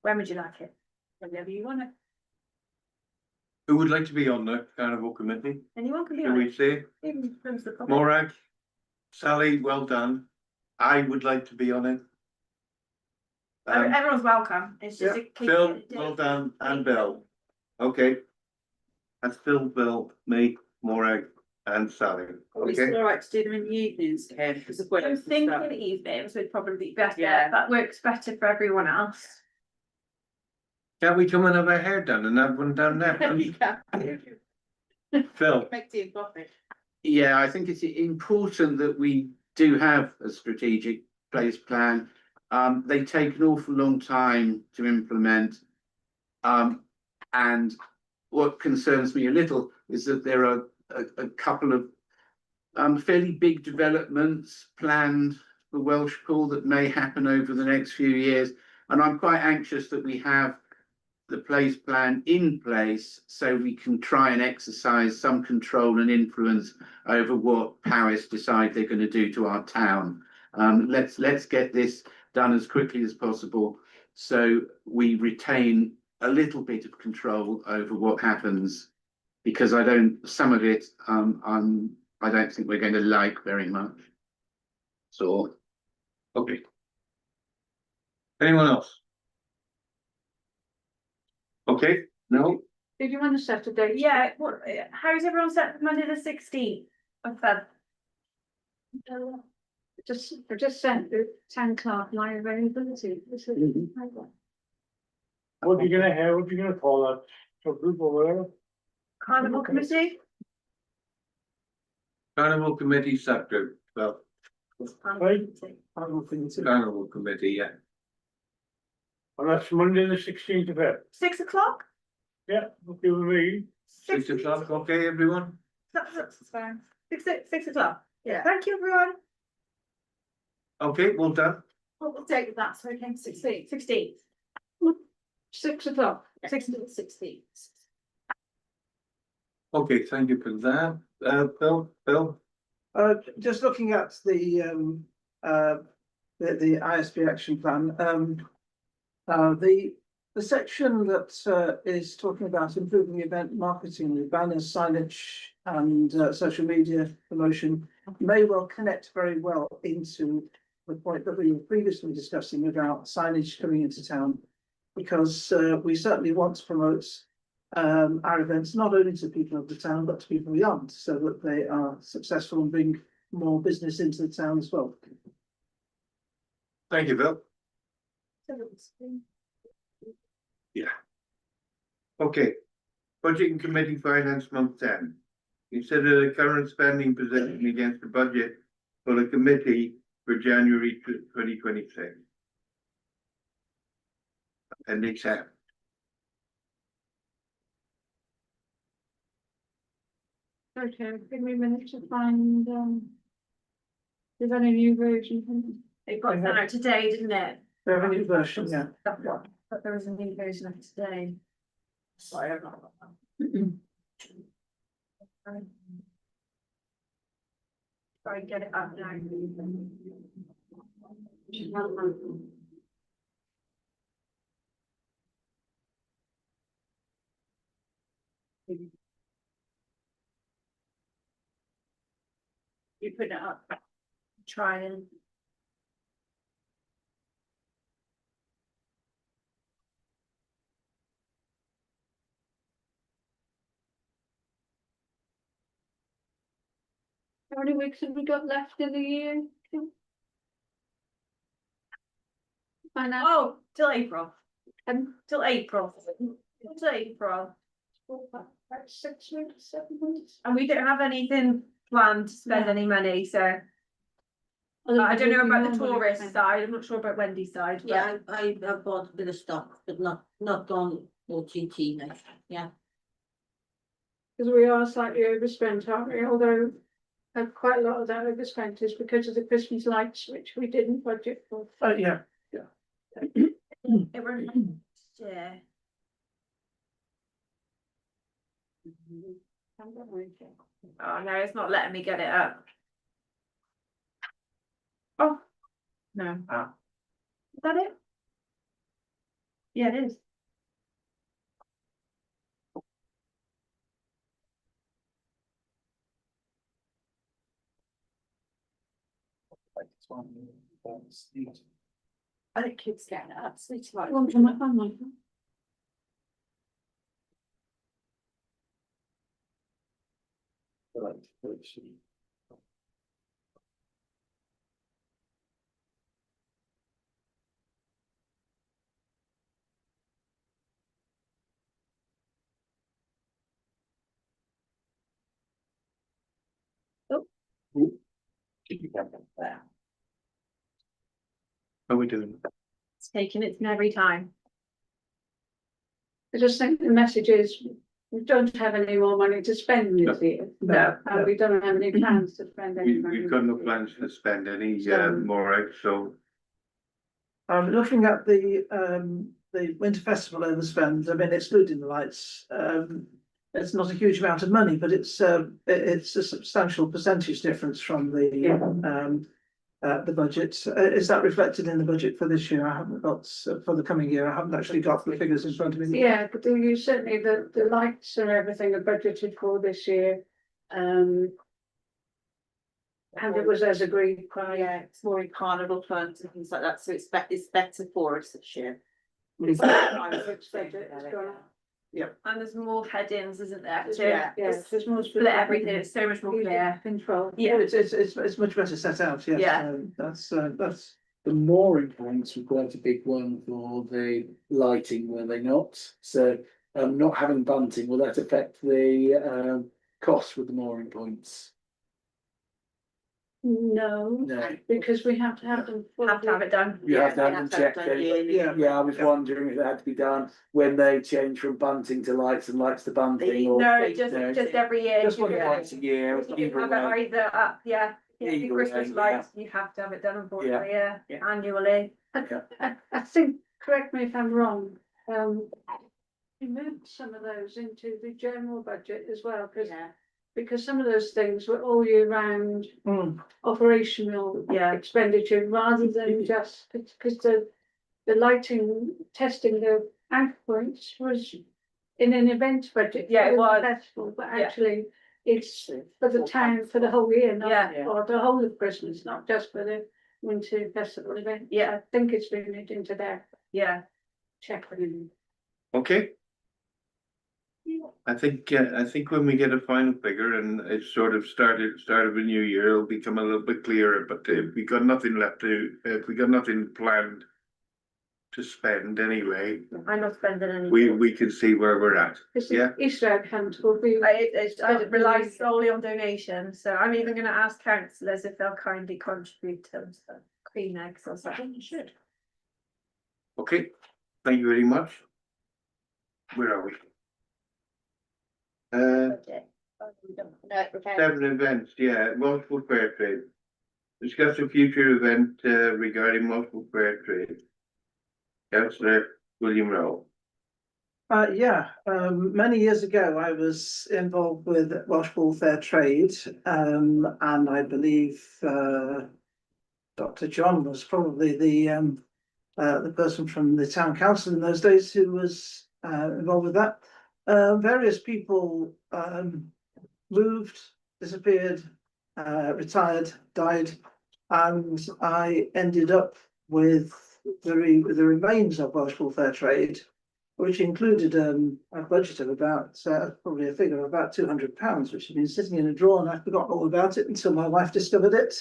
[SPEAKER 5] When would you like it?
[SPEAKER 9] Whenever you want it.
[SPEAKER 6] Who would like to be on the carnival committee?
[SPEAKER 5] Anyone can be
[SPEAKER 6] Shall
[SPEAKER 5] on
[SPEAKER 6] we
[SPEAKER 5] it,
[SPEAKER 6] say?
[SPEAKER 5] even from the public.
[SPEAKER 6] Morag? Sally, well done. I would like to be on it.
[SPEAKER 5] Everyone's welcome, it's just. a keep
[SPEAKER 6] Phil,
[SPEAKER 5] it a
[SPEAKER 6] well
[SPEAKER 5] date.
[SPEAKER 6] done, and Bill. Okay. That's Phil, Bill, me, Morag, and Sally.
[SPEAKER 10] It's
[SPEAKER 6] Okay,
[SPEAKER 10] all right to do them in the evenings, Kev, because of work
[SPEAKER 5] I'm
[SPEAKER 10] and stuff.
[SPEAKER 5] thinking evenings would probably be better,
[SPEAKER 10] Yeah.
[SPEAKER 5] that works better for everyone else.
[SPEAKER 6] can we come and have our hair done and have one down there? Phil,
[SPEAKER 10] Make tea and coffee.
[SPEAKER 8] Yeah, I think it's important that we do have a strategic place plan. They take an awful long time to implement. And what concerns me a little is that there are a couple of fairly big developments planned for Welshpool that may happen over the next few years. And I'm quite anxious that we have the place plan in place so we can try and exercise some control and influence over what Powys decide they're going to do to our town. Let's get this done as quickly as possible so we retain a little bit of control over what happens, because some of it I don't think we're going to like very much. So,
[SPEAKER 6] okay. Anyone else? Okay, no?
[SPEAKER 9] Did you want to set a date?
[SPEAKER 5] Yeah, how's everyone set for Monday the 16th of Feb?
[SPEAKER 9] I just sent the town clerk my availability. This is-
[SPEAKER 7] What are you gonna have, what are you gonna call that? So group or whatever?
[SPEAKER 5] Carnival committee?
[SPEAKER 6] Carnival committee subgroup, well,
[SPEAKER 7] Right.
[SPEAKER 6] carnival committee, yeah.
[SPEAKER 7] And that's Monday the 16th of Feb.
[SPEAKER 5] 6 o'clock?
[SPEAKER 7] Yeah, okay with me.
[SPEAKER 6] 6 o'clock, okay, everyone?
[SPEAKER 5] That's fine. 6 o'clock.
[SPEAKER 10] Yeah.
[SPEAKER 5] Thank you, everyone.
[SPEAKER 6] Okay, well done.
[SPEAKER 10] What will date that, so okay, 16th.
[SPEAKER 5] 16th.
[SPEAKER 9] 6 o'clock.
[SPEAKER 10] 16th.
[SPEAKER 6] Okay, thank you for that. Bill?
[SPEAKER 1] Just looking at the ISB action plan, the section that is talking about improving event marketing with banners, signage and social media promotion may well connect very well into the point that we were previously discussing about signage coming into town, because we certainly want to promote our events not only to people of the town but to people beyond, so that they are successful and bring more business into the town as well.
[SPEAKER 6] Thank you, Bill. Yeah. Okay, budget and committee finance month 10. Consider the current spending position against the budget for the committee for January 2026. Appendix F.
[SPEAKER 9] Okay, give me a minute to find, there's any new version.
[SPEAKER 5] It got sent out today, didn't it?
[SPEAKER 1] We have a new version, yeah.
[SPEAKER 5] But there was a new version of it today. Sorry, I've not got that. Try and get it up now.
[SPEAKER 10] You put it up.
[SPEAKER 5] Try and.
[SPEAKER 9] How many weeks have we got left in the year?
[SPEAKER 5] Oh, till April.
[SPEAKER 9] Um,
[SPEAKER 5] Till April. Till April.
[SPEAKER 9] 6 weeks, 7 weeks.
[SPEAKER 5] And we don't have anything planned to spend any money, so I don't know about the tourist side. I'm not sure about Wendy's side. But
[SPEAKER 3] Yeah, I bought a bit of stock, but not gone OTT now, yeah.
[SPEAKER 9] Because we are slightly overspent, aren't we? Although quite a lot of that overspent is because of the Christmas lights, which we didn't budget for.
[SPEAKER 1] Yeah.
[SPEAKER 5] it were yeah. Oh no, it's not letting me get it up. Oh no. Is that it? Yeah, it is.
[SPEAKER 10] I think kids getting it up, so it's like.
[SPEAKER 9] One from my family.
[SPEAKER 6] How are we doing?
[SPEAKER 5] It's taking its every time.
[SPEAKER 9] I just think the message is, we don't have any more money to spend this year.
[SPEAKER 5] No.
[SPEAKER 9] And we don't have any plans to spend any money.
[SPEAKER 6] We've got no plans to spend any more out, so
[SPEAKER 1] Looking at the Winter Festival overspend, I mean, excluding the lights, it's not a huge amount of money, but it's a substantial percentage difference from the budget. Is that reflected in the budget for this year? I haven't got, for the coming year, I haven't actually got the figures in front of me.
[SPEAKER 9] Yeah, but you certainly the lights and everything are budgeted for this year. And it was as agreed by.
[SPEAKER 10] Yeah, it's more in carnival funds and things like that, so it's better for us this year.
[SPEAKER 9] It's budget, it's gone up.
[SPEAKER 5] And there's more headings, isn't there?
[SPEAKER 10] Yeah.
[SPEAKER 9] Yes, there's more.
[SPEAKER 5] Split everything. It's so much more clear.
[SPEAKER 9] Control.
[SPEAKER 5] Yeah.
[SPEAKER 1] It's much better set out, yes.
[SPEAKER 5] Yeah.
[SPEAKER 1] That's
[SPEAKER 2] The mooring points were quite a big one for the lighting, were they not? So not having bunting, will that affect the cost with the mooring points?
[SPEAKER 9] No,
[SPEAKER 2] No,
[SPEAKER 9] because we have to have them.
[SPEAKER 5] Have to have it done.
[SPEAKER 2] you have to
[SPEAKER 10] Yeah,
[SPEAKER 2] have them
[SPEAKER 10] we have to have
[SPEAKER 2] checked.
[SPEAKER 10] it done yearly.
[SPEAKER 2] Yeah, I was wondering if it had to be done when they change from bunting to lights and lights to bunting, or
[SPEAKER 5] No,
[SPEAKER 10] They-
[SPEAKER 5] just,
[SPEAKER 2] no.
[SPEAKER 5] just every year.
[SPEAKER 2] just
[SPEAKER 5] you
[SPEAKER 2] one
[SPEAKER 5] can-
[SPEAKER 2] once a year.
[SPEAKER 5] you can
[SPEAKER 2] Either
[SPEAKER 5] have it
[SPEAKER 2] way.
[SPEAKER 5] either up, yeah, the
[SPEAKER 2] Either
[SPEAKER 5] Christmas
[SPEAKER 2] way,
[SPEAKER 5] lights, you have to have it done unfortunately, yeah,
[SPEAKER 10] Yeah.
[SPEAKER 5] annually.
[SPEAKER 9] I think, correct me if I'm wrong, we moved some of those into the general budget as well,
[SPEAKER 10] Yeah.
[SPEAKER 9] because some of those things were all year round
[SPEAKER 1] Hmm.
[SPEAKER 9] operational expenditure rather than just, because the lighting, testing the anchor points was in an event budget.
[SPEAKER 5] Yeah, it
[SPEAKER 9] for the
[SPEAKER 5] was.
[SPEAKER 9] festival, but
[SPEAKER 5] Yeah.
[SPEAKER 9] actually it's for the town for the whole year,
[SPEAKER 5] Yeah.
[SPEAKER 9] not, or the whole of Christmas, not just for the winter festival event.
[SPEAKER 5] Yeah.
[SPEAKER 9] I think it's been made into there.
[SPEAKER 5] Yeah,
[SPEAKER 9] Check with him.
[SPEAKER 6] Okay. I think when we get a final figure and it's sort of start of a new year, it'll become a little bit clearer, but if we got nothing left to, if we got nothing planned to spend anyway,
[SPEAKER 5] I'm not spending any.
[SPEAKER 6] we can see where we're at.
[SPEAKER 9] Because
[SPEAKER 6] Yeah.
[SPEAKER 9] the Easter egg hunt will be.
[SPEAKER 5] I rely solely on donations, so I'm even gonna ask councillors if they'll kindly contribute to some Queen eggs or something. Should.
[SPEAKER 6] Okay, thank you very much. Where are we? Seven events, yeah, multiple fair trade. Discuss a future event regarding multiple fair trade. Councillor William Rowe.
[SPEAKER 1] Many years ago, I was involved with Welshpool Fair Trade, and I believe Dr. John was probably the person from the town council in those days who was involved with that. Various people moved, disappeared, retired, died, and I ended up with the remains of Welshpool Fair Trade, which included a budget of about probably a figure of about £200, which had been sitting in a drawer, and I forgot all about it until my wife discovered it.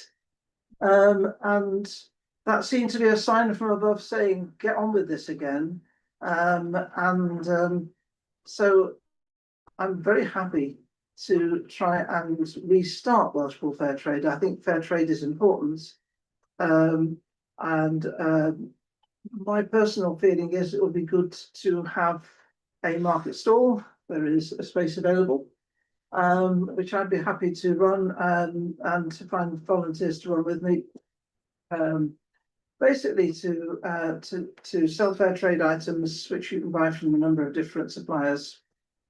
[SPEAKER 1] And that seemed to be a sign from above saying, get on with this again. So I'm very happy to try and restart Welshpool Fair Trade. I think fair trade is important. My personal feeling is it would be good to have a market stall. There is a space available, which I'd be happy to run and to find volunteers to run with me. Basically to sell fair trade items which you can buy from a number of different suppliers.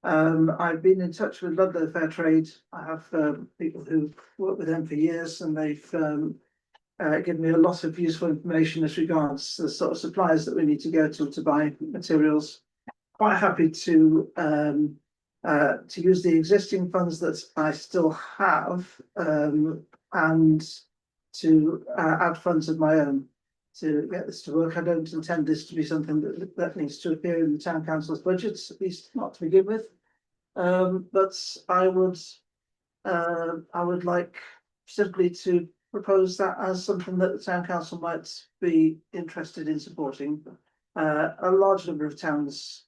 [SPEAKER 1] I've been in touch with Ludlow Fair Trade. I have people who've worked with them for years, and they've given me a lot of useful information as regards the sort of suppliers that we need to go to buy materials. Quite happy to use the existing funds that I still have and to add funds of my own to get this to work. I don't intend this to be something that needs to appear in the town council's budgets, at least not to begin with. But I would like simply to propose that as something that the town council might be interested in supporting. A large number of towns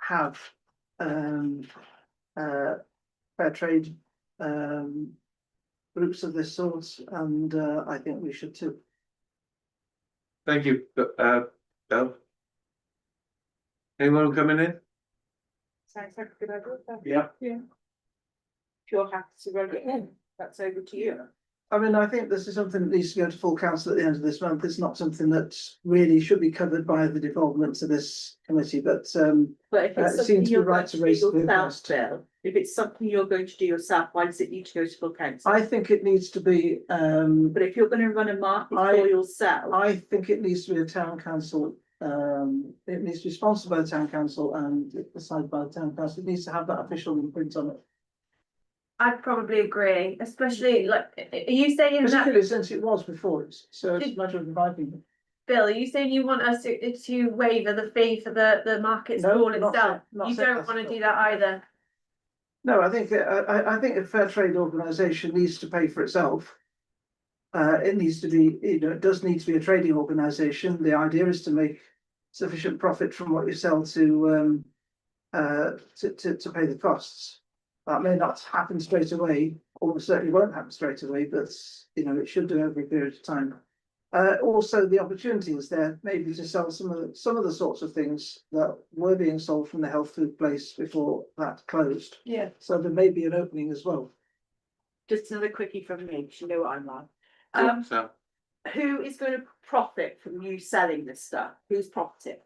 [SPEAKER 1] have fair trade groups of this sort, and I think we should too.
[SPEAKER 6] Thank you, Bill. Anyone coming in?
[SPEAKER 10] Sounds like a good idea.
[SPEAKER 2] Yeah.
[SPEAKER 10] If you're happy to run it in, that's over to you.
[SPEAKER 1] I mean, I think this is something that needs to go to full council at the end of this month. It's not something that really should be covered by the devolvement of this committee, but
[SPEAKER 10] But if
[SPEAKER 1] it
[SPEAKER 10] it's something
[SPEAKER 1] seems to be
[SPEAKER 10] you're
[SPEAKER 1] right
[SPEAKER 10] going
[SPEAKER 1] to
[SPEAKER 10] to do
[SPEAKER 1] raise the
[SPEAKER 10] yourself,
[SPEAKER 1] cost.
[SPEAKER 10] Bill, if it's something you're going to do yourself, why does it need to go to full council?
[SPEAKER 1] I think it needs to be
[SPEAKER 10] But if you're going to run a market for yourself,
[SPEAKER 1] I think it needs to be a town council. It needs to be sponsored by the town council and decided by the town council. It needs to have that official imprint on it.
[SPEAKER 5] I'd probably agree, especially like, are you saying that,
[SPEAKER 1] Particularly since it was before, so it's a matter of inviting them.
[SPEAKER 5] Bill, are you saying you want us to waiver the fee for the market
[SPEAKER 1] No,
[SPEAKER 5] stall
[SPEAKER 1] not
[SPEAKER 5] itself?
[SPEAKER 1] not
[SPEAKER 5] You
[SPEAKER 1] saying
[SPEAKER 5] don't
[SPEAKER 1] that's
[SPEAKER 5] want to
[SPEAKER 1] at all.
[SPEAKER 5] do that either?
[SPEAKER 1] No, I think a fair trade organisation needs to pay for itself. It needs to be, it does need to be a trading organisation. The idea is to make sufficient profit from what you sell to pay the costs. That may not happen straight away, almost certainly won't happen straight away, but you know, it should do over a period of time. Also, the opportunity is there maybe to sell some of the sorts of things that were being sold from the health food place before that closed.
[SPEAKER 10] Yeah.
[SPEAKER 1] So there may be an opening as well.
[SPEAKER 10] Just another quickie from me, because you know what I'm like.
[SPEAKER 8] So,
[SPEAKER 10] Who is going to profit from you selling this stuff? Who's profiting?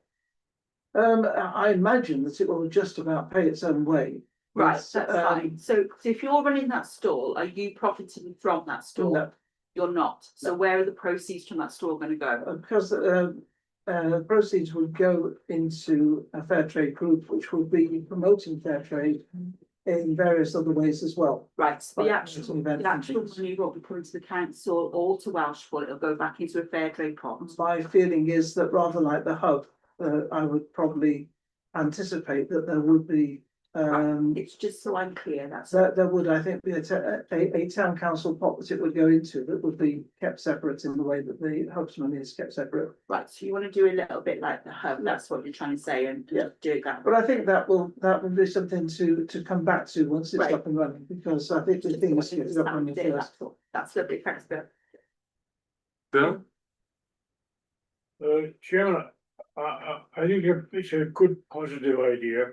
[SPEAKER 1] I imagine that it will just about pay its own way.
[SPEAKER 10] Right,
[SPEAKER 1] It's,
[SPEAKER 10] that's fine. So if you're running that stall, are you profiting from that stall?
[SPEAKER 1] No.
[SPEAKER 10] You're not. So where are the proceeds from that stall going to go?
[SPEAKER 1] Because proceeds would go into a fair trade group, which will be promoting fair trade in various other ways as well.
[SPEAKER 10] Right, so the
[SPEAKER 1] Right,
[SPEAKER 10] actual,
[SPEAKER 1] some events
[SPEAKER 10] the
[SPEAKER 1] and
[SPEAKER 10] actual
[SPEAKER 1] things.
[SPEAKER 10] money won't be coming to the council or to Welshpool, it'll go back into a fair trade pot.
[SPEAKER 1] My feeling is that rather like the hub, I would probably anticipate that there would be
[SPEAKER 10] It's just so I'm clear, that's.
[SPEAKER 1] there would, I think, be a town council pot that it would go into that would be kept separate in the way that the hub's money is kept separate.
[SPEAKER 10] Right, so you want to do a little bit like the hub, that's what you're trying to say, and
[SPEAKER 1] Yeah.
[SPEAKER 10] do it that.
[SPEAKER 1] But I think that will be something to come back to once it's
[SPEAKER 10] Right.
[SPEAKER 1] up and running, because I think the thing is to get it up and running first.
[SPEAKER 10] That's all. That's lovely, thanks, Bill.
[SPEAKER 6] Bill?
[SPEAKER 7] Chairman, I think it's a good positive idea.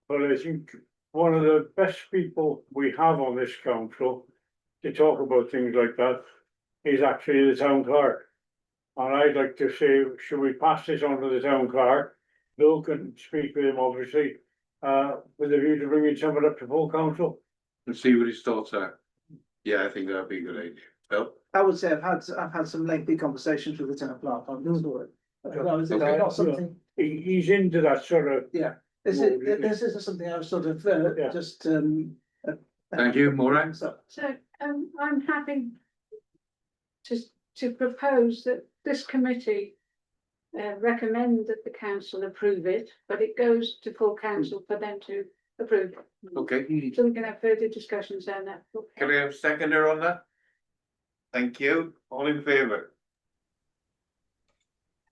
[SPEAKER 7] But I think one of the best people we have on this council to talk about things like that is actually the town clerk. And I'd like to say, should we pass this on to the town clerk? Bill can speak with him, obviously, with a view to bringing someone up to full council.
[SPEAKER 6] And see what his thoughts are. Yeah, I think that'd be a good idea. Bill?
[SPEAKER 1] I would say I've had some lengthy conversations with the town clerk on this work. It's not something,
[SPEAKER 7] He's into that sort of.
[SPEAKER 1] this isn't something I've sort of
[SPEAKER 7] Yeah.
[SPEAKER 1] just
[SPEAKER 6] Thank you, Maureen.
[SPEAKER 1] So,
[SPEAKER 9] I'm happy to propose that this committee recommend that the council approve it, but it goes to full council for them to approve it.
[SPEAKER 6] Okay,
[SPEAKER 9] So we can have further discussions on that.
[SPEAKER 6] can I have a seconder on that? Thank you, all in favour?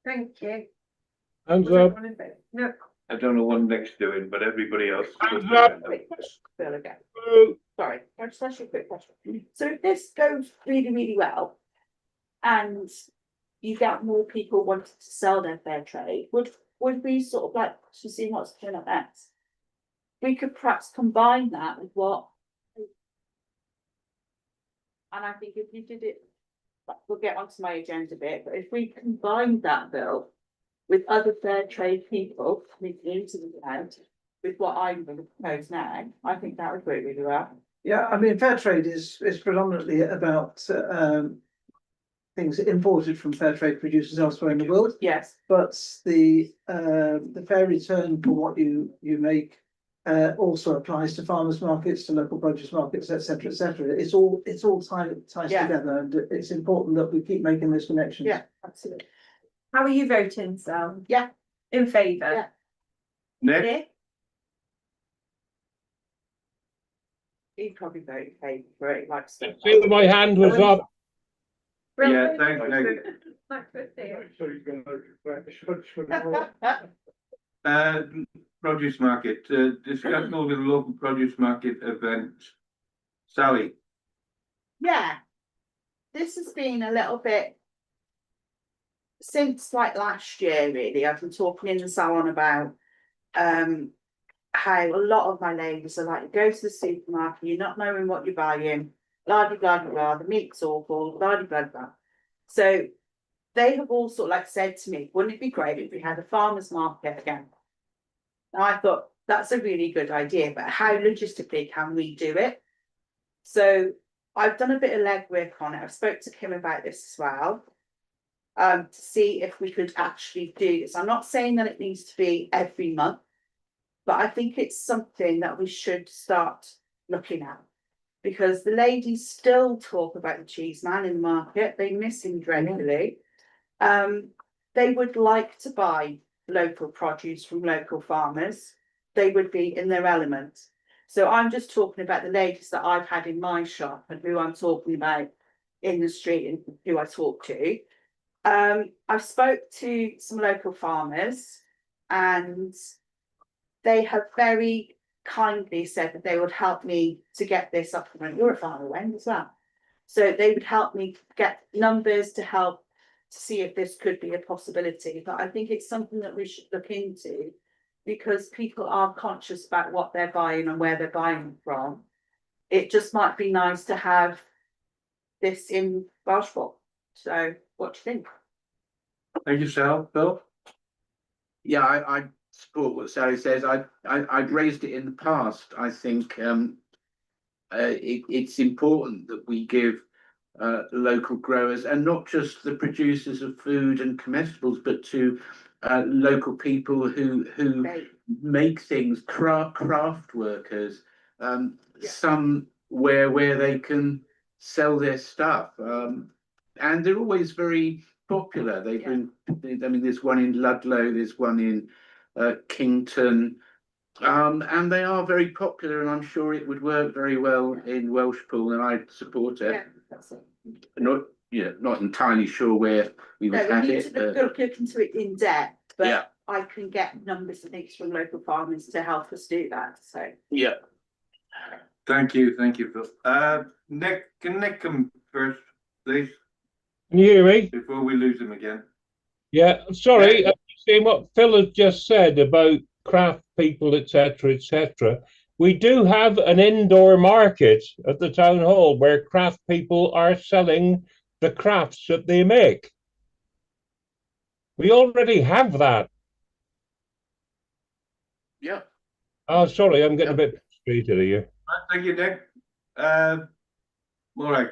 [SPEAKER 5] Thank you.
[SPEAKER 4] Hands up.
[SPEAKER 5] No,
[SPEAKER 6] I don't know what Nick's doing, but everybody else.
[SPEAKER 4] Hands up.
[SPEAKER 10] Bill again.
[SPEAKER 4] Oh,
[SPEAKER 10] Sorry, can I just ask you a quick question? So if this goes really, really well, and you get more people wanting to sell their fair trade, would we sort of like to see what's coming up next? We could perhaps combine that with what? And I think if you did it, we'll get onto my agenda bit, but if we combined that, Bill, with other fair trade people coming into the town, with what I'm going to propose now, I think that would work really well.
[SPEAKER 1] yeah, I mean, fair trade is predominantly about things imported from fair trade producers elsewhere in the world.
[SPEAKER 10] Yes,
[SPEAKER 1] But the fair return for what you make also applies to farmers markets, to local produce markets, etc., etc. It's all ties
[SPEAKER 10] Yeah.
[SPEAKER 1] together, and it's important that we keep making those connections.
[SPEAKER 10] yeah, absolutely.
[SPEAKER 5] how are you voting, Sal?
[SPEAKER 10] Yeah.
[SPEAKER 5] In favour?
[SPEAKER 10] Yeah.
[SPEAKER 6] Nick?
[SPEAKER 10] Nick? He'd probably vote in favour for it, like.
[SPEAKER 4] I feel my hand was up.
[SPEAKER 6] Yeah, thanks, Nick.
[SPEAKER 7] So he's gonna.
[SPEAKER 6] Produce market, discuss all the local produce market events. Sally?
[SPEAKER 10] Yeah. This has been a little bit. Since like last year, really, I've been talking in the salon about how a lot of my neighbours are like, you go to the supermarket, you're not knowing what you're buying, blah blah blah blah, the meat's awful, blah blah blah blah. So they have all sort of like said to me, wouldn't it be great if we had a farmer's market again? And I thought that's a really good idea, but how logistically can we do it? So I've done a bit of legwork on it. I've spoke to Kim about this as well. To see if we could actually do this. I'm not saying that it needs to be every month, but I think it's something that we should start looking at. Because the ladies still talk about the cheese man in the market, they miss him dreadfully. They would like to buy local produce from local farmers. They would be in their element. So I'm just talking about the ladies that I've had in my shop and who I'm talking about in the street and who I talk to. I've spoke to some local farmers and they have very kindly said that they would help me to get this up and running. You're a farmer, Wen, as well. So they would help me get numbers to help to see if this could be a possibility. But I think it's something that we should look into, because people are conscious about what they're buying and where they're buying from. It just might be nice to have this in Welshpool. So what do you think?
[SPEAKER 6] Thank you, Sal. Bill?
[SPEAKER 8] Yeah, I support what Sally says. I've raised it in the past. I think it's important that we give local growers, and not just the producers of food and comestibles, but to local people who
[SPEAKER 10] Right.
[SPEAKER 8] make things, craft workers, somewhere where they can sell their stuff. And they're always very popular. They've been, I mean, there's one in Ludlow, there's one in Kington, and they are very popular, and I'm sure it would work very well in Welshpool, and I'd support it.
[SPEAKER 10] Yeah, that's it.
[SPEAKER 8] Not entirely sure where we would
[SPEAKER 10] No,
[SPEAKER 8] have
[SPEAKER 10] we need
[SPEAKER 8] it.
[SPEAKER 10] to look into it in depth,
[SPEAKER 8] Yeah.
[SPEAKER 10] but I can get numbers and things from local farmers to help us do that, so.
[SPEAKER 8] Yeah.
[SPEAKER 6] Thank you, Phil. Nick, can Nick come first, please,
[SPEAKER 4] Can you hear me?
[SPEAKER 6] before we lose him again?
[SPEAKER 4] Yeah, sorry, seeing what Phil has just said about craft people, etc., etc. We do have an indoor market at the town hall where craft people are selling the crafts that they make. We already have that.
[SPEAKER 8] Yeah.
[SPEAKER 4] Oh, sorry, I'm getting a bit frustrated here.
[SPEAKER 6] Thank you, Nick. All right,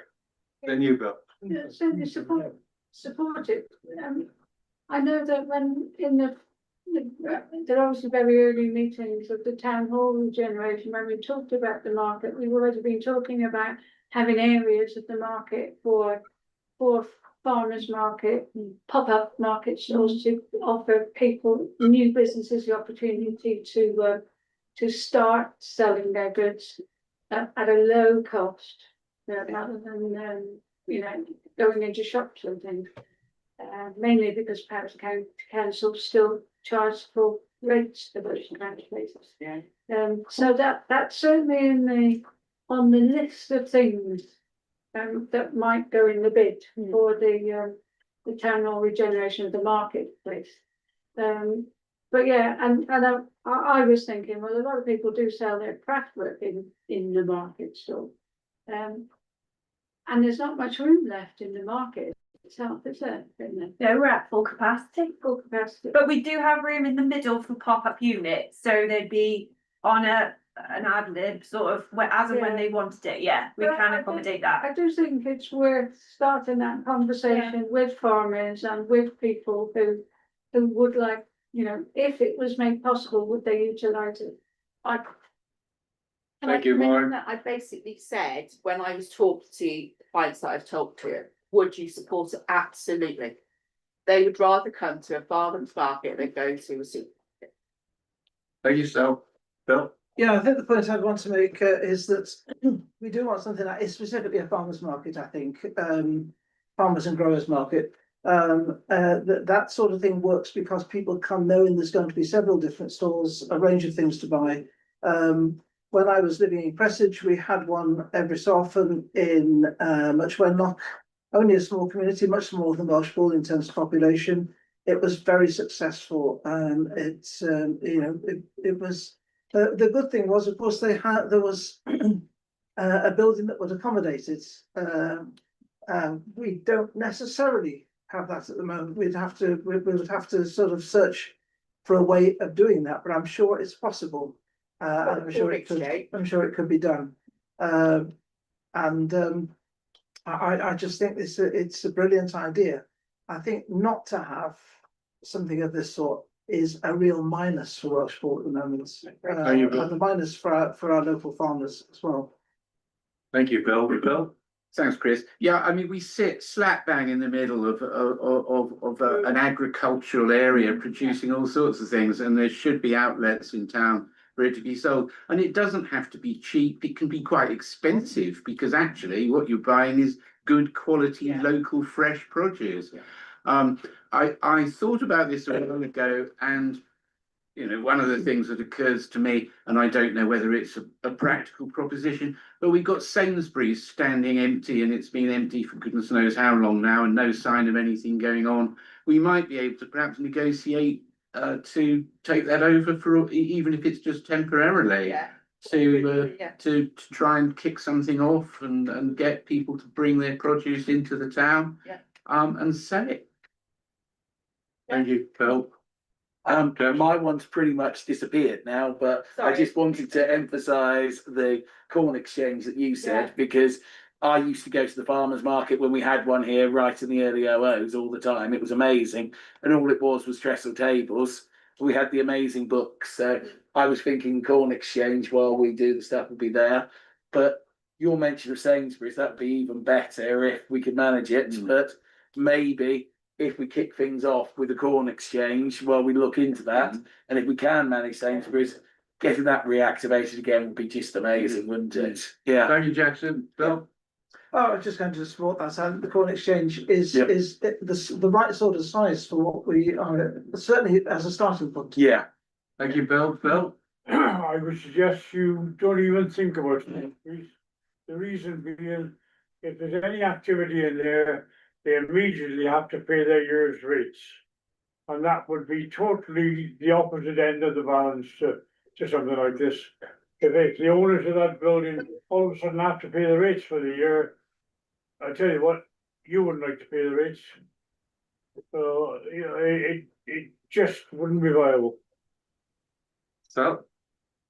[SPEAKER 6] then you, Bill.
[SPEAKER 9] Yeah, certainly support it. I know that when in there are obviously very early meetings of the town hall regeneration, when we talked about the market, we've already been talking about having areas of the market for farmers market, pop-up market stores to offer people, new businesses, the opportunity to start selling their goods at a low cost, rather than going into shops and things. Mainly because perhaps the council still charge full rates for those kind of places.
[SPEAKER 10] Yeah.
[SPEAKER 9] So that's certainly on the list of things that might go in the bid for the town hall regeneration of the marketplace. But yeah, and I was thinking, well, a lot of people do sell their craft work in the market store. And there's not much room left in the market itself, is there?
[SPEAKER 5] No, we're at full capacity.
[SPEAKER 9] Full capacity.
[SPEAKER 5] But we do have room in the middle for pop-up units, so they'd be on an ad lib sort of as and when they wanted it. Yeah, we
[SPEAKER 9] Well,
[SPEAKER 5] can accommodate that.
[SPEAKER 9] I do think it's worth starting that conversation with farmers and with people who would like, if it was made possible, would they utilise it?
[SPEAKER 6] Thank you, Lauren.
[SPEAKER 10] I basically said, when I was talking to the clients that I've talked to, would you support it? Absolutely. They would rather come to a farmer's market than go to a supermarket.
[SPEAKER 6] Thank you, Sal. Bill?
[SPEAKER 1] Yeah, I think the point I'd want to make is that we do want something that is specifically a farmers market, I think, farmers and growers market. That sort of thing works because people come knowing there's going to be several different stores, a range of things to buy. When I was living in Presage, we had one every so often in Much Wenlock, only a small community, much smaller than Welshpool in terms of population. It was very successful. It was the good thing was, of course, there was a building that would accommodate it. We don't necessarily have that at the moment. We would have to sort of search for a way of doing that, but I'm sure it's possible. I'm sure it could be done. I just think it's a brilliant idea. I think not to have something of this sort is a real minus for Welshpool at the moment, and a minus for our local farmers as well.
[SPEAKER 6] Thank you, Bill. Bill?
[SPEAKER 8] Thanks, Chris. Yeah, I mean, we sit slap bang in the middle of an agricultural area producing all sorts of things, and there should be outlets in town for it to be sold. And it doesn't have to be cheap. It can be quite expensive, because actually what you're buying is good quality, local, fresh produce. I thought about this a while ago, and you know, one of the things that occurs to me, and I don't know whether it's a practical proposition, but we've got Sainsbury's standing empty, and it's been empty for goodness knows how long now, and no sign of anything going on. We might be able to perhaps negotiate to take that over for even if it's just temporarily.
[SPEAKER 10] Yeah.
[SPEAKER 8] To
[SPEAKER 10] Yeah.
[SPEAKER 8] to try and kick something off and get people to bring their produce into the town.
[SPEAKER 10] Yeah.
[SPEAKER 8] And sell it. Thank you, Phil.
[SPEAKER 2] My one's pretty much disappeared now, but I
[SPEAKER 10] Sorry.
[SPEAKER 2] just wanted to emphasise the corn exchange that you said,
[SPEAKER 10] Yeah.
[SPEAKER 2] because I used to go to the farmers market when we had one here right in the early 00s all the time. It was amazing. And all it was trestle tables. We had the amazing books. So I was thinking corn exchange while we do the stuff would be there. But your mention of Sainsbury's, that'd be even better if we could manage it. But maybe if we kick things off with a corn exchange while we look into that, and if we can manage Sainsbury's, getting that reactivated again would be just amazing, wouldn't it? Yeah.
[SPEAKER 8] Thank you, Jackson. Phil?
[SPEAKER 1] Oh, I was just going to support that. And the corn exchange is
[SPEAKER 2] Yep.
[SPEAKER 1] the right sort of size for what we are, certainly as a starting point.
[SPEAKER 2] Yeah.
[SPEAKER 8] Thank you, Bill. Phil?
[SPEAKER 7] I would suggest you don't even think about it. The reason being, if there's any activity in there, they immediately have to pay their year's rates. And that would be totally the opposite end of the balance to something like this. If the owners of that building all of a sudden have to pay the rates for the year, I tell you what, you wouldn't like to pay the rates. So, you know, it just wouldn't be viable.
[SPEAKER 8] So,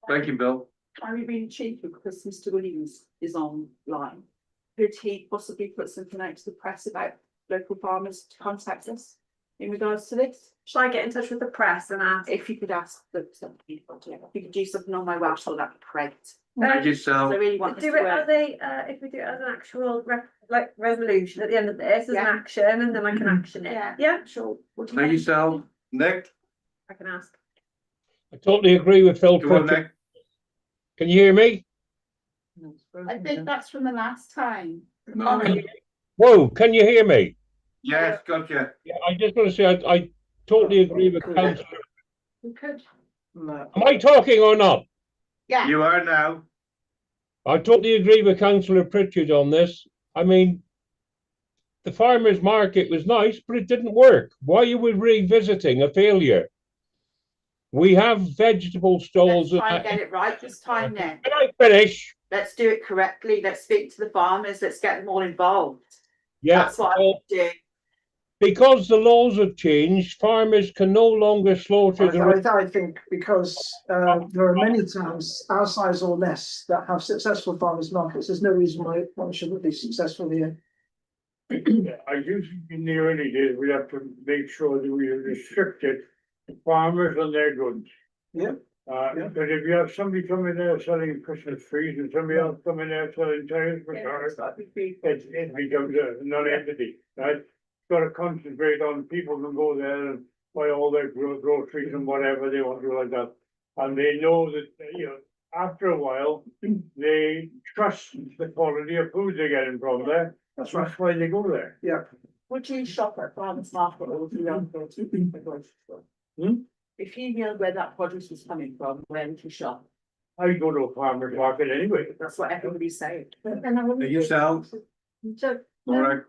[SPEAKER 8] thank you, Bill.
[SPEAKER 10] Are we being cheeky because Mr. Williams is online? Could he possibly put something out to the press about local farmers to contact us in regards to this?
[SPEAKER 5] Shall I get in touch with the press and ask?
[SPEAKER 10] If you could ask the people, if you could do something on my Welshpool, that'd be great.
[SPEAKER 8] Thank you,
[SPEAKER 10] So I
[SPEAKER 8] Sal.
[SPEAKER 10] really want this
[SPEAKER 5] Do
[SPEAKER 10] to
[SPEAKER 5] it
[SPEAKER 10] work.
[SPEAKER 5] as if we do it as an actual resolution at the end of this, as
[SPEAKER 10] Yeah.
[SPEAKER 5] an action, and then I can action it.
[SPEAKER 10] Yeah.
[SPEAKER 5] Yeah,
[SPEAKER 10] Sure. What do
[SPEAKER 8] Thank you,
[SPEAKER 10] think?
[SPEAKER 8] Sal. Nick?
[SPEAKER 5] I can ask.
[SPEAKER 4] I totally agree with Phil
[SPEAKER 6] Come on,
[SPEAKER 4] Pritchard.
[SPEAKER 6] Nick.
[SPEAKER 4] Can you hear me?
[SPEAKER 10] I think that's from the last time.
[SPEAKER 4] Whoa, can you hear me?
[SPEAKER 6] Yes, gotcha.
[SPEAKER 4] Yeah, I just want to say I totally agree with Councillor.
[SPEAKER 9] We could.
[SPEAKER 1] No.
[SPEAKER 4] Am I talking or not?
[SPEAKER 10] Yeah.
[SPEAKER 6] You are now.
[SPEAKER 4] I totally agree with Councillor Pritchard on this. I mean, the farmers market was nice, but it didn't work. Why are we revisiting a failure? We have vegetable stalls.
[SPEAKER 10] Let's try and get it right this time then.
[SPEAKER 4] Can I finish?
[SPEAKER 10] Let's do it correctly. Let's speak to the farmers. Let's get them all involved.
[SPEAKER 4] Yeah.
[SPEAKER 10] That's what I
[SPEAKER 4] well,
[SPEAKER 10] would do.
[SPEAKER 4] because the laws have changed, farmers can no longer slaughter the.
[SPEAKER 1] I think because there are many towns our size or less that have successful farmers markets. There's no reason why one shouldn't be successful here.
[SPEAKER 7] I do think in the early days, we have to make sure that we restricted farmers and their goods.
[SPEAKER 1] Yeah.
[SPEAKER 7] Because if you have somebody coming there selling Christmas trees and somebody else coming there selling tires for cars, it becomes a non-entity, right? Got to concentrate on people can go there and buy all their groceries and whatever they want to do like that. And they know that, you know, after a while, they trust the quality of food they're getting from there.
[SPEAKER 1] That's right.
[SPEAKER 7] That's why they go there.
[SPEAKER 1] Yeah.
[SPEAKER 10] Would you shop at farmers market or would you go to the grocery store? If you knew where that produce was coming from, where would you shop?
[SPEAKER 7] I go to a farmer's market anyway.
[SPEAKER 10] That's what everybody's saying.
[SPEAKER 9] And I wouldn't
[SPEAKER 6] Thank you,
[SPEAKER 9] be-
[SPEAKER 6] Sal.
[SPEAKER 9] So,
[SPEAKER 6] All right.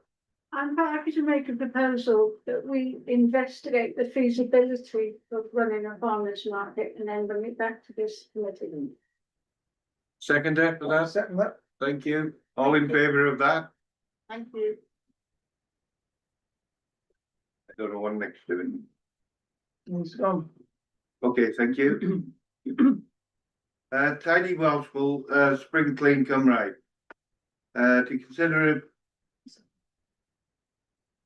[SPEAKER 9] I'm happy to make a proposal that we investigate the feasibility of running a farmers market and then bring it back to this committee.
[SPEAKER 6] Second it for that.
[SPEAKER 1] Second that.
[SPEAKER 6] Thank you. All in favour of that?
[SPEAKER 10] Thank you.
[SPEAKER 6] I don't know what next to it.
[SPEAKER 1] He's gone.
[SPEAKER 6] Okay, thank you. Tidy Welshpool, spring clean come right. To consider it.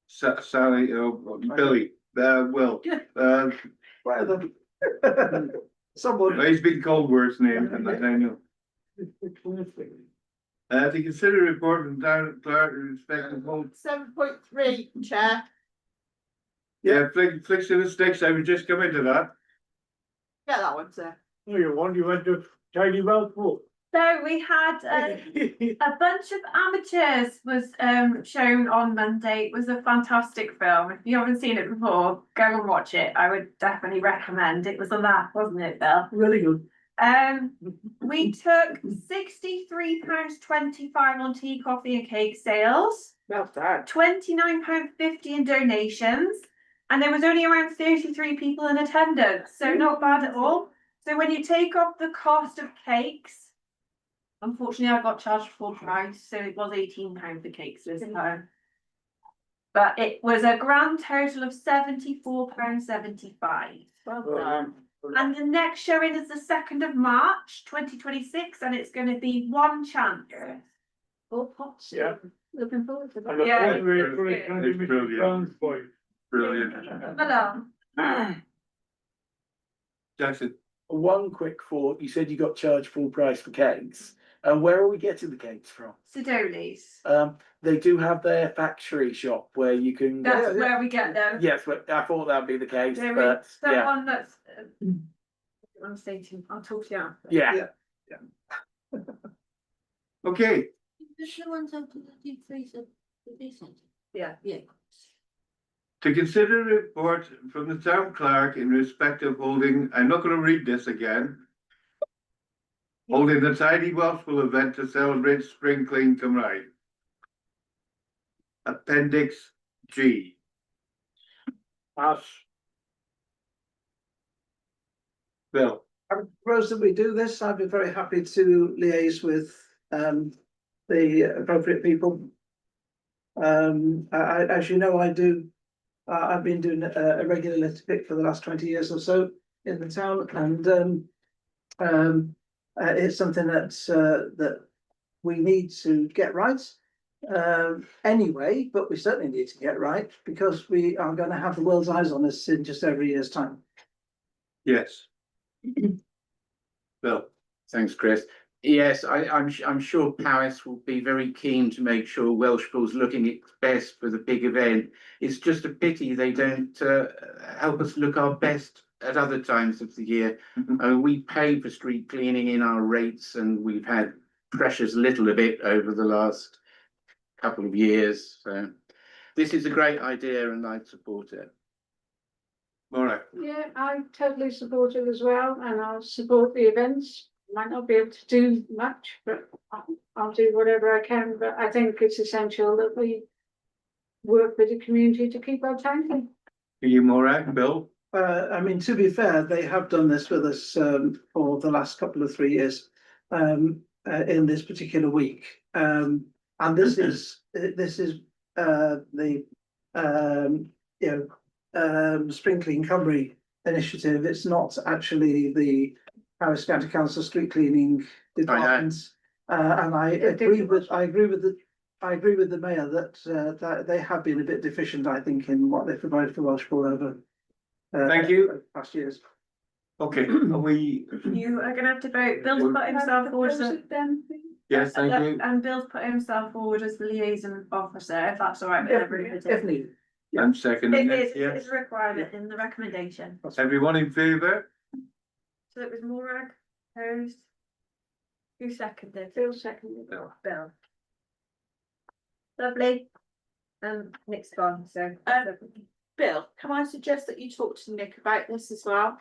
[SPEAKER 6] Sally, Billy, Will,
[SPEAKER 1] Whatever. Someone.
[SPEAKER 6] he's been called worse names than that, I know. To consider a report from town clerk in respect of whole.
[SPEAKER 10] 7.3, Chair.
[SPEAKER 6] Yeah, flicks to the sticks, I was just coming to that.
[SPEAKER 10] Get that one, sir.
[SPEAKER 7] No, you went to Tidy Welshpool.
[SPEAKER 5] So we had a bunch of amateurs was shown on Monday. It was a fantastic film. If you haven't seen it before, go and watch it. I would definitely recommend. It was a laugh, wasn't it, Bill?
[SPEAKER 1] Really good.
[SPEAKER 5] We took £63.25 on tea, coffee and cake sales,
[SPEAKER 2] Well done.
[SPEAKER 5] £29.50 in donations, and there was only around 33 people in attendance, so not bad at all. So when you take off the cost of cakes, unfortunately I got charged full price, so it was £18 for cakes this time. But it was a grand total of £74.75.
[SPEAKER 10] Well done.
[SPEAKER 5] And the next showing is the 2nd of March 2026, and it's going to be one chance.
[SPEAKER 9] All pots.
[SPEAKER 7] Yeah.
[SPEAKER 9] Looking forward to
[SPEAKER 7] And
[SPEAKER 9] that.
[SPEAKER 7] the
[SPEAKER 5] Yeah.
[SPEAKER 7] fundraiser for it,
[SPEAKER 6] It's brilliant. Brilliant.
[SPEAKER 5] Hello.
[SPEAKER 6] Jackson,
[SPEAKER 2] One quick thought, you said you got charged full price for cakes. And where are we getting the cakes from?
[SPEAKER 5] Sidoli's.
[SPEAKER 2] They do have their factory shop where you can.
[SPEAKER 5] That's where we get them.
[SPEAKER 2] Yes, but I thought that'd be the case,
[SPEAKER 5] There
[SPEAKER 2] but
[SPEAKER 5] is
[SPEAKER 2] yeah,
[SPEAKER 5] someone that's. I'm stating, I'll talk to you after.
[SPEAKER 2] yeah.
[SPEAKER 6] okay,
[SPEAKER 3] Push the ones out to the deep freezer.
[SPEAKER 5] Yeah.
[SPEAKER 3] Yeah.
[SPEAKER 6] to consider a report from the town clerk in respect of holding, I'm not gonna read this again. Holding the tidy Welshpool event to celebrate Spring Clean Cymraeg. Appendix G.
[SPEAKER 7] Us.
[SPEAKER 6] Bill,
[SPEAKER 1] I propose that we do this. I'd be very happy to liaise with the appropriate people. As you know, I do. I've been doing a regular litter pick for the last 20 years or so in the town, and it's something that we need to get right anyway. But we certainly need to get right because we are going to have the world's eyes on us in just over a year's time.
[SPEAKER 6] yes. Bill,
[SPEAKER 8] Thanks, Chris. Yes, I'm sure Paris will be very keen to make sure Welshpool's looking its best for the big event. It's just a pity they don't help us look our best at other times of the year. We pay for street cleaning in our rates, and we've had precious little of it over the last couple of years. So this is a great idea, and I'd support it.
[SPEAKER 6] Maura,
[SPEAKER 9] Yeah, I totally support it as well, and I'll support the events. Might not be able to do much, but I'll do whatever I can. But I think it's essential that we work with the community to keep our town clean.
[SPEAKER 6] are you Maura, Bill?
[SPEAKER 1] I mean, to be fair, they have done this with us for the last couple of 3 years in this particular week, and this is the Spring Clean Cymru initiative. It's not actually the Paris County Council street cleaning department, and I agree with the mayor that they have been a bit deficient, I think, in what they provided for Welshpool over.
[SPEAKER 6] Thank you.
[SPEAKER 1] Past years.
[SPEAKER 6] Okay, are we,
[SPEAKER 5] You are gonna have to vote. Bill's put himself forward as
[SPEAKER 9] Propose it then, please.
[SPEAKER 6] yes, thank you.
[SPEAKER 5] and Bill's put himself forward as the liaison officer, if that's all right with everybody.
[SPEAKER 1] If needed.
[SPEAKER 6] I'm seconding
[SPEAKER 5] It
[SPEAKER 6] it,
[SPEAKER 5] is,
[SPEAKER 6] yes.
[SPEAKER 5] it's a requirement in the recommendation.
[SPEAKER 6] Everyone in favour?
[SPEAKER 5] So it was Morag, opposed. Who seconded?
[SPEAKER 9] Phil seconded.
[SPEAKER 5] Bill. Lovely. Nick's gone, so.
[SPEAKER 10] Bill, can I suggest that you talk to Nick about this as well?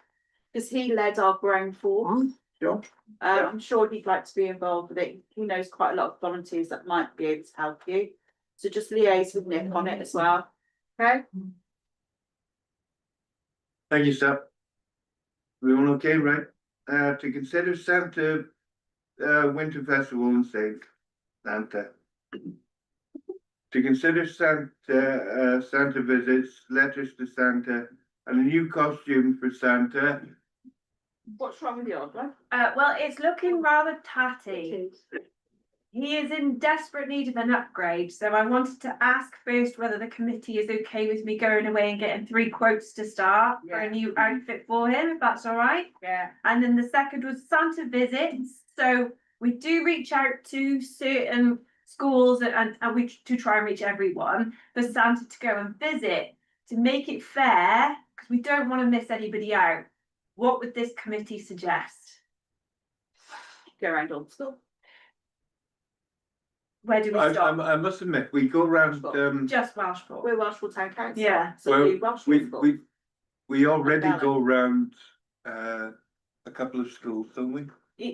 [SPEAKER 10] Because he led our grown force.
[SPEAKER 1] Sure.
[SPEAKER 10] I'm sure he'd like to be involved with it. He knows quite a lot of volunteers that might be able to help you. So just liaise with Nick on it as well. Okay?
[SPEAKER 6] Thank you, sir. Everyone okay, right? To consider Santa Winter Festival in Santa. To consider Santa visits, letters to Santa, and a new costume for Santa.
[SPEAKER 10] What's wrong with yours, love?
[SPEAKER 5] Well, it's looking rather
[SPEAKER 9] It
[SPEAKER 5] tatty.
[SPEAKER 9] is.
[SPEAKER 5] He is in desperate need of an upgrade, so I wanted to ask first whether the committee is okay with me going away and getting 3 quotes to start for a new outfit for him, if that's all right.
[SPEAKER 10] Yeah.
[SPEAKER 5] And then the second was Santa visits. So we do reach out to certain schools and we to try and reach everyone for Santa to go and visit to make it fair, because we don't want to miss anybody out. What would this committee suggest?
[SPEAKER 10] Go around all the school.
[SPEAKER 5] where do we
[SPEAKER 6] I
[SPEAKER 5] stop?
[SPEAKER 6] must admit, we go around,
[SPEAKER 5] Just Welshpool.
[SPEAKER 10] We're Welshpool Town Council.
[SPEAKER 5] Yeah.
[SPEAKER 10] So
[SPEAKER 6] well,
[SPEAKER 10] we Welshpool school.
[SPEAKER 6] we already
[SPEAKER 10] Balance.
[SPEAKER 6] go around, a couple of schools, don't we?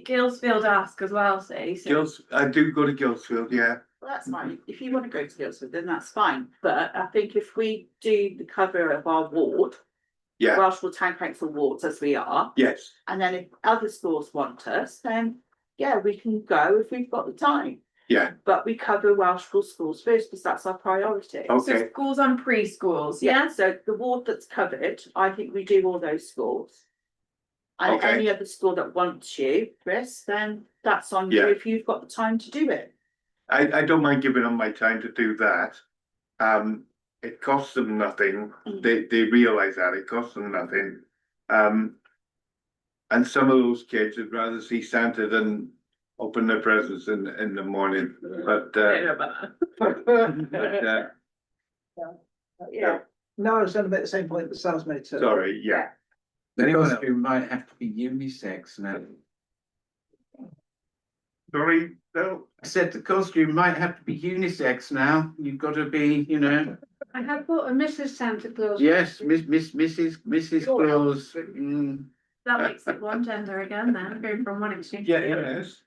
[SPEAKER 5] Gilsfield ask as well, see. So.
[SPEAKER 6] Gils, I do go to Gilsfield, yeah.
[SPEAKER 10] Well, that's fine. If you want to go to Guildford, then that's fine. But I think if we do the cover of our ward,
[SPEAKER 6] Yeah,
[SPEAKER 10] Welshpool Town Council wards as we are,
[SPEAKER 6] yes,
[SPEAKER 10] and then if other schools want us, then yeah, we can go if we've got the time.
[SPEAKER 6] yeah,
[SPEAKER 10] But we cover Welshpool schools first because that's our priority.
[SPEAKER 6] okay,
[SPEAKER 5] So schools and preschools,
[SPEAKER 10] Yeah,
[SPEAKER 5] yeah?
[SPEAKER 10] so the ward that's covered, I think we do all those schools. And
[SPEAKER 6] Okay.
[SPEAKER 10] any other school that wants you, Chris, then that's on you
[SPEAKER 6] Yeah.
[SPEAKER 10] if you've got the time to do it.
[SPEAKER 6] I don't mind giving them my time to do that. It costs them nothing, they realise that, it costs them nothing. And some of those kids would rather see Santa than open their presents in the morning, but,
[SPEAKER 10] Yeah.
[SPEAKER 1] No, I was going to make the same point that Sal's made. So.
[SPEAKER 6] sorry, yeah.
[SPEAKER 11] The
[SPEAKER 6] Anyone else?
[SPEAKER 11] costume might have to be unisex now.
[SPEAKER 6] Sorry, no,
[SPEAKER 11] I said the costume might have to be unisex now. You've got to be, you know,
[SPEAKER 9] I have bought a Mrs. Santa Claus.
[SPEAKER 11] yes, Mrs. Claus.
[SPEAKER 5] That makes it one gender again then, go from one extreme.
[SPEAKER 6] yeah, yes.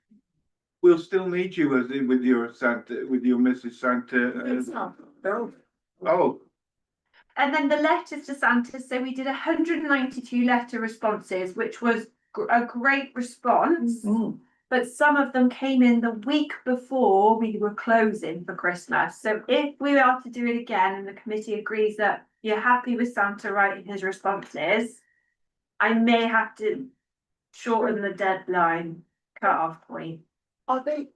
[SPEAKER 6] We'll still need you as with your Santa, with your Mrs. Santa.
[SPEAKER 10] It's not.
[SPEAKER 6] Oh,
[SPEAKER 5] And then the letters to Santa, so we did 192 letter responses, which was a great response. But some of them came in the week before we were closing for Christmas. So if we are to do it again and the committee agrees that you're happy with Santa writing his responses, I may have to shorten the deadline cut-off point.
[SPEAKER 10] Are they?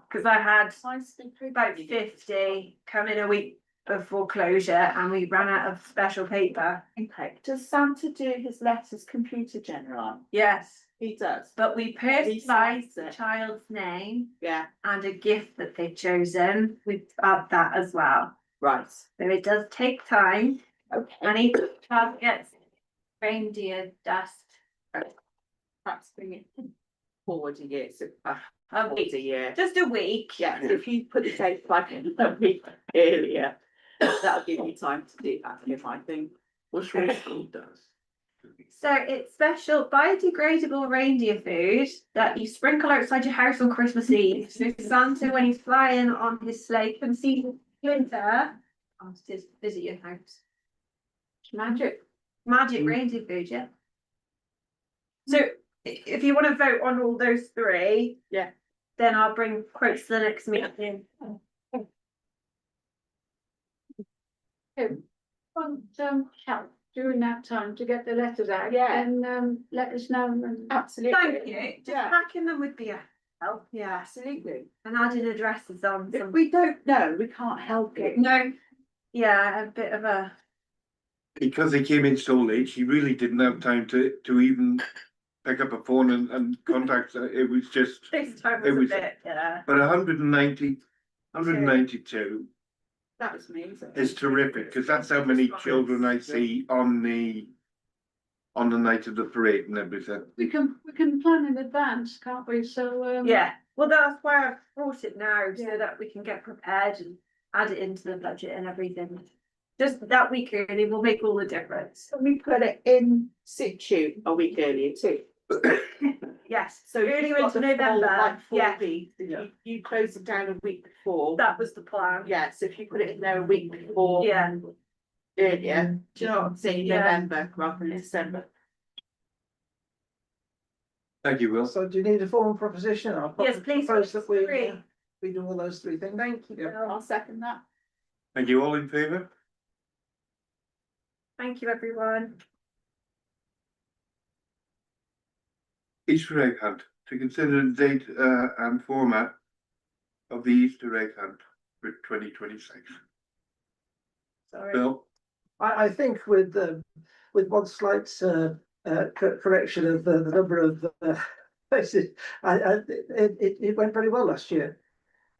[SPEAKER 5] Because I had
[SPEAKER 10] About
[SPEAKER 5] about 50 come in a week before closure and we ran out of special paper.
[SPEAKER 10] Okay, does Santa do his letters computer general?
[SPEAKER 5] Yes,
[SPEAKER 10] He does.
[SPEAKER 5] but we
[SPEAKER 10] signs
[SPEAKER 5] personalised the
[SPEAKER 10] it.
[SPEAKER 5] child's name
[SPEAKER 10] Yeah,
[SPEAKER 5] and a gift that they've chosen. We add that as well.
[SPEAKER 10] right.
[SPEAKER 5] So it does take time
[SPEAKER 10] Okay.
[SPEAKER 5] and each child gets reindeer dust
[SPEAKER 10] Perhaps bring it forward a year, so
[SPEAKER 5] a
[SPEAKER 10] forward
[SPEAKER 5] week,
[SPEAKER 10] a year.
[SPEAKER 5] just a week.
[SPEAKER 10] Yeah, so if you put the date like a week earlier, that'll give you time to do that, if I think.
[SPEAKER 11] What's your school does?
[SPEAKER 5] So it's special biodegradable reindeer food that you sprinkle outside your house on Christmas Eve. So Santa, when he's flying on his sleigh, can see the winter, comes to visit your house.
[SPEAKER 10] Magic.
[SPEAKER 5] Magic reindeer food, yeah. So if you want to vote on all those three,
[SPEAKER 10] Yeah.
[SPEAKER 5] then I'll bring quotes to the next meeting.
[SPEAKER 9] Want help during that time to get the letters out.
[SPEAKER 10] Yeah.
[SPEAKER 9] And let us know and.
[SPEAKER 10] Absolutely.
[SPEAKER 5] Thank you. Just
[SPEAKER 10] Yeah.
[SPEAKER 5] packing them would be a help, yeah,
[SPEAKER 10] Absolutely.
[SPEAKER 5] and adding addresses on
[SPEAKER 10] If
[SPEAKER 5] some.
[SPEAKER 10] we don't know, we can't help it.
[SPEAKER 5] No, yeah, a bit of a.
[SPEAKER 6] because they came in so late, she really didn't have time to even pick up a phone and contact, it was just,
[SPEAKER 5] This time
[SPEAKER 6] It
[SPEAKER 5] was
[SPEAKER 6] was-
[SPEAKER 5] a bit, yeah.
[SPEAKER 6] but 192
[SPEAKER 10] That was amazing.
[SPEAKER 6] is terrific, because that's how many children I see on the night of the parade and everything.
[SPEAKER 9] We can plan in advance, can't we? So,
[SPEAKER 5] Yeah, well, that's why I've brought it now,
[SPEAKER 9] Yeah.
[SPEAKER 5] so that we can get prepared and add it into the budget and everything. Just that week early will make all the difference.
[SPEAKER 10] Can we put it in situ a week earlier too?
[SPEAKER 5] Yes,
[SPEAKER 10] So
[SPEAKER 5] earlier
[SPEAKER 10] you've got
[SPEAKER 5] into
[SPEAKER 10] the full,
[SPEAKER 5] November,
[SPEAKER 10] like 4
[SPEAKER 5] yeah,
[SPEAKER 10] weeks, if
[SPEAKER 6] Yeah.
[SPEAKER 10] you close it down a week before.
[SPEAKER 5] that was the plan.
[SPEAKER 10] Yeah, so if you put it in there a week before.
[SPEAKER 5] Yeah.
[SPEAKER 10] Earlier, do you know what I'm saying,
[SPEAKER 5] Yeah.
[SPEAKER 10] November rather than December.
[SPEAKER 6] Thank you, Will.
[SPEAKER 1] So do you need a formal proposition? I'll
[SPEAKER 5] Yes, please,
[SPEAKER 1] propose that we,
[SPEAKER 5] three.
[SPEAKER 1] we do all those three things.
[SPEAKER 5] Thank you,
[SPEAKER 1] Yeah.
[SPEAKER 5] Bill.
[SPEAKER 10] I'll second that.
[SPEAKER 6] Thank you, all in favour?
[SPEAKER 5] Thank you, everyone.
[SPEAKER 6] Easter egg hunt, to consider the date and format of the Easter egg hunt for 2026.
[SPEAKER 5] Sorry.
[SPEAKER 6] Bill?
[SPEAKER 1] I think with one slight correction of the number of places, it went very well last year.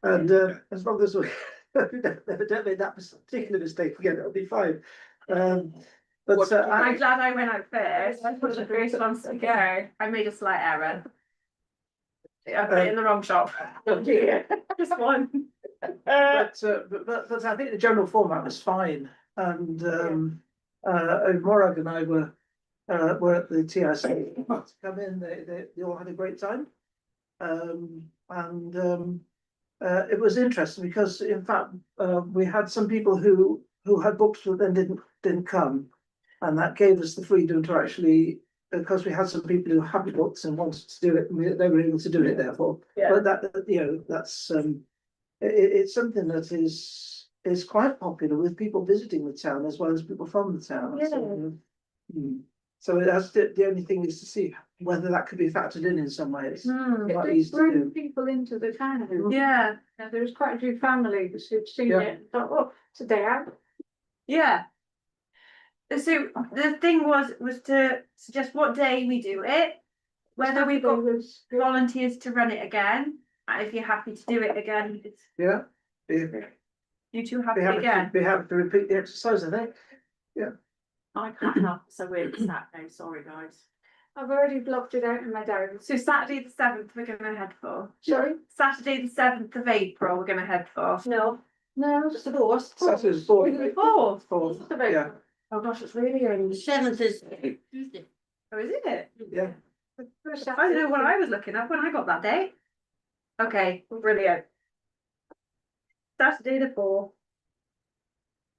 [SPEAKER 1] And as long as we don't make that particular mistake again, it'll be fine. But
[SPEAKER 5] I'm glad I went out first. I was the first ones to go. I made a slight error. I put it in the wrong shop.
[SPEAKER 10] Oh dear.
[SPEAKER 5] Just one.
[SPEAKER 1] But I think the general format was fine, and Morag and I were at the TIC to come in. They all had a great time, it was interesting because, in fact, we had some people who had books but then didn't come, and that gave us the freedom to actually, because we had some people who had books and wanted to do it, they were able to do it. Therefore, but that that's it's something that is quite popular with people visiting the town as well as people from the town. So that's the only thing is to see whether that could be factored in some ways.
[SPEAKER 9] It
[SPEAKER 1] Quite
[SPEAKER 9] does
[SPEAKER 1] easy to
[SPEAKER 9] bring
[SPEAKER 1] do.
[SPEAKER 9] people into the town.
[SPEAKER 5] Yeah,
[SPEAKER 9] There was quite a few families who'd seen
[SPEAKER 1] Yeah.
[SPEAKER 9] it and thought, oh, it's a day out.
[SPEAKER 5] yeah. So the thing was to suggest what day we do it, whether we've got
[SPEAKER 9] Saturday was good.
[SPEAKER 5] volunteers to run it again, and if you're happy to do it again, it's
[SPEAKER 1] Yeah.
[SPEAKER 5] you two happy again.
[SPEAKER 1] Be happy to repeat the exercise, I think.
[SPEAKER 10] I can't help, so we're Saturday, sorry guys.
[SPEAKER 9] I've already blocked it out in my diary.
[SPEAKER 5] So Saturday the 7th we're gonna head for.
[SPEAKER 9] Sorry?
[SPEAKER 5] Saturday the 7th of April we're gonna head for.
[SPEAKER 9] No, it's the fourth.
[SPEAKER 1] Saturday's fourth.
[SPEAKER 5] Fourth.
[SPEAKER 1] Fourth.
[SPEAKER 9] Of April.
[SPEAKER 1] Yeah.
[SPEAKER 5] Oh gosh, it's really early.
[SPEAKER 3] The 7th is Tuesday.
[SPEAKER 5] Oh, is it?
[SPEAKER 1] Yeah.
[SPEAKER 5] I don't know what I was looking at when I got that date. Okay, brilliant. Saturday the 4th.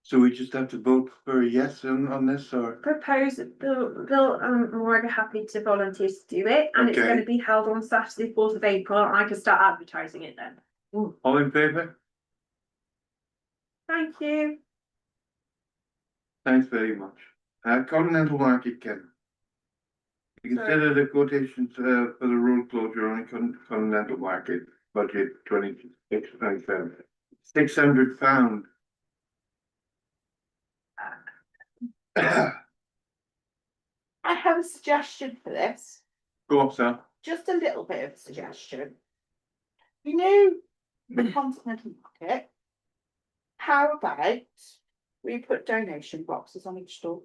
[SPEAKER 6] So we just have to vote for a yes on this, or?
[SPEAKER 5] Propose Bill and Morgan are happy to volunteer to do it, and it's
[SPEAKER 6] Okay.
[SPEAKER 5] going to be held on Saturday, 4th of April, and I can start advertising it then.
[SPEAKER 6] All in favour?
[SPEAKER 5] Thank you.
[SPEAKER 6] Thanks very much. Continental Market, Ken. Consider the quotations for the road closure on Continental Market, budget 26-27. £600.
[SPEAKER 10] I have a suggestion for this,
[SPEAKER 6] Go up, sir.
[SPEAKER 10] just a little bit of a suggestion. You know, the Continental Market, how about we put donation boxes on each store?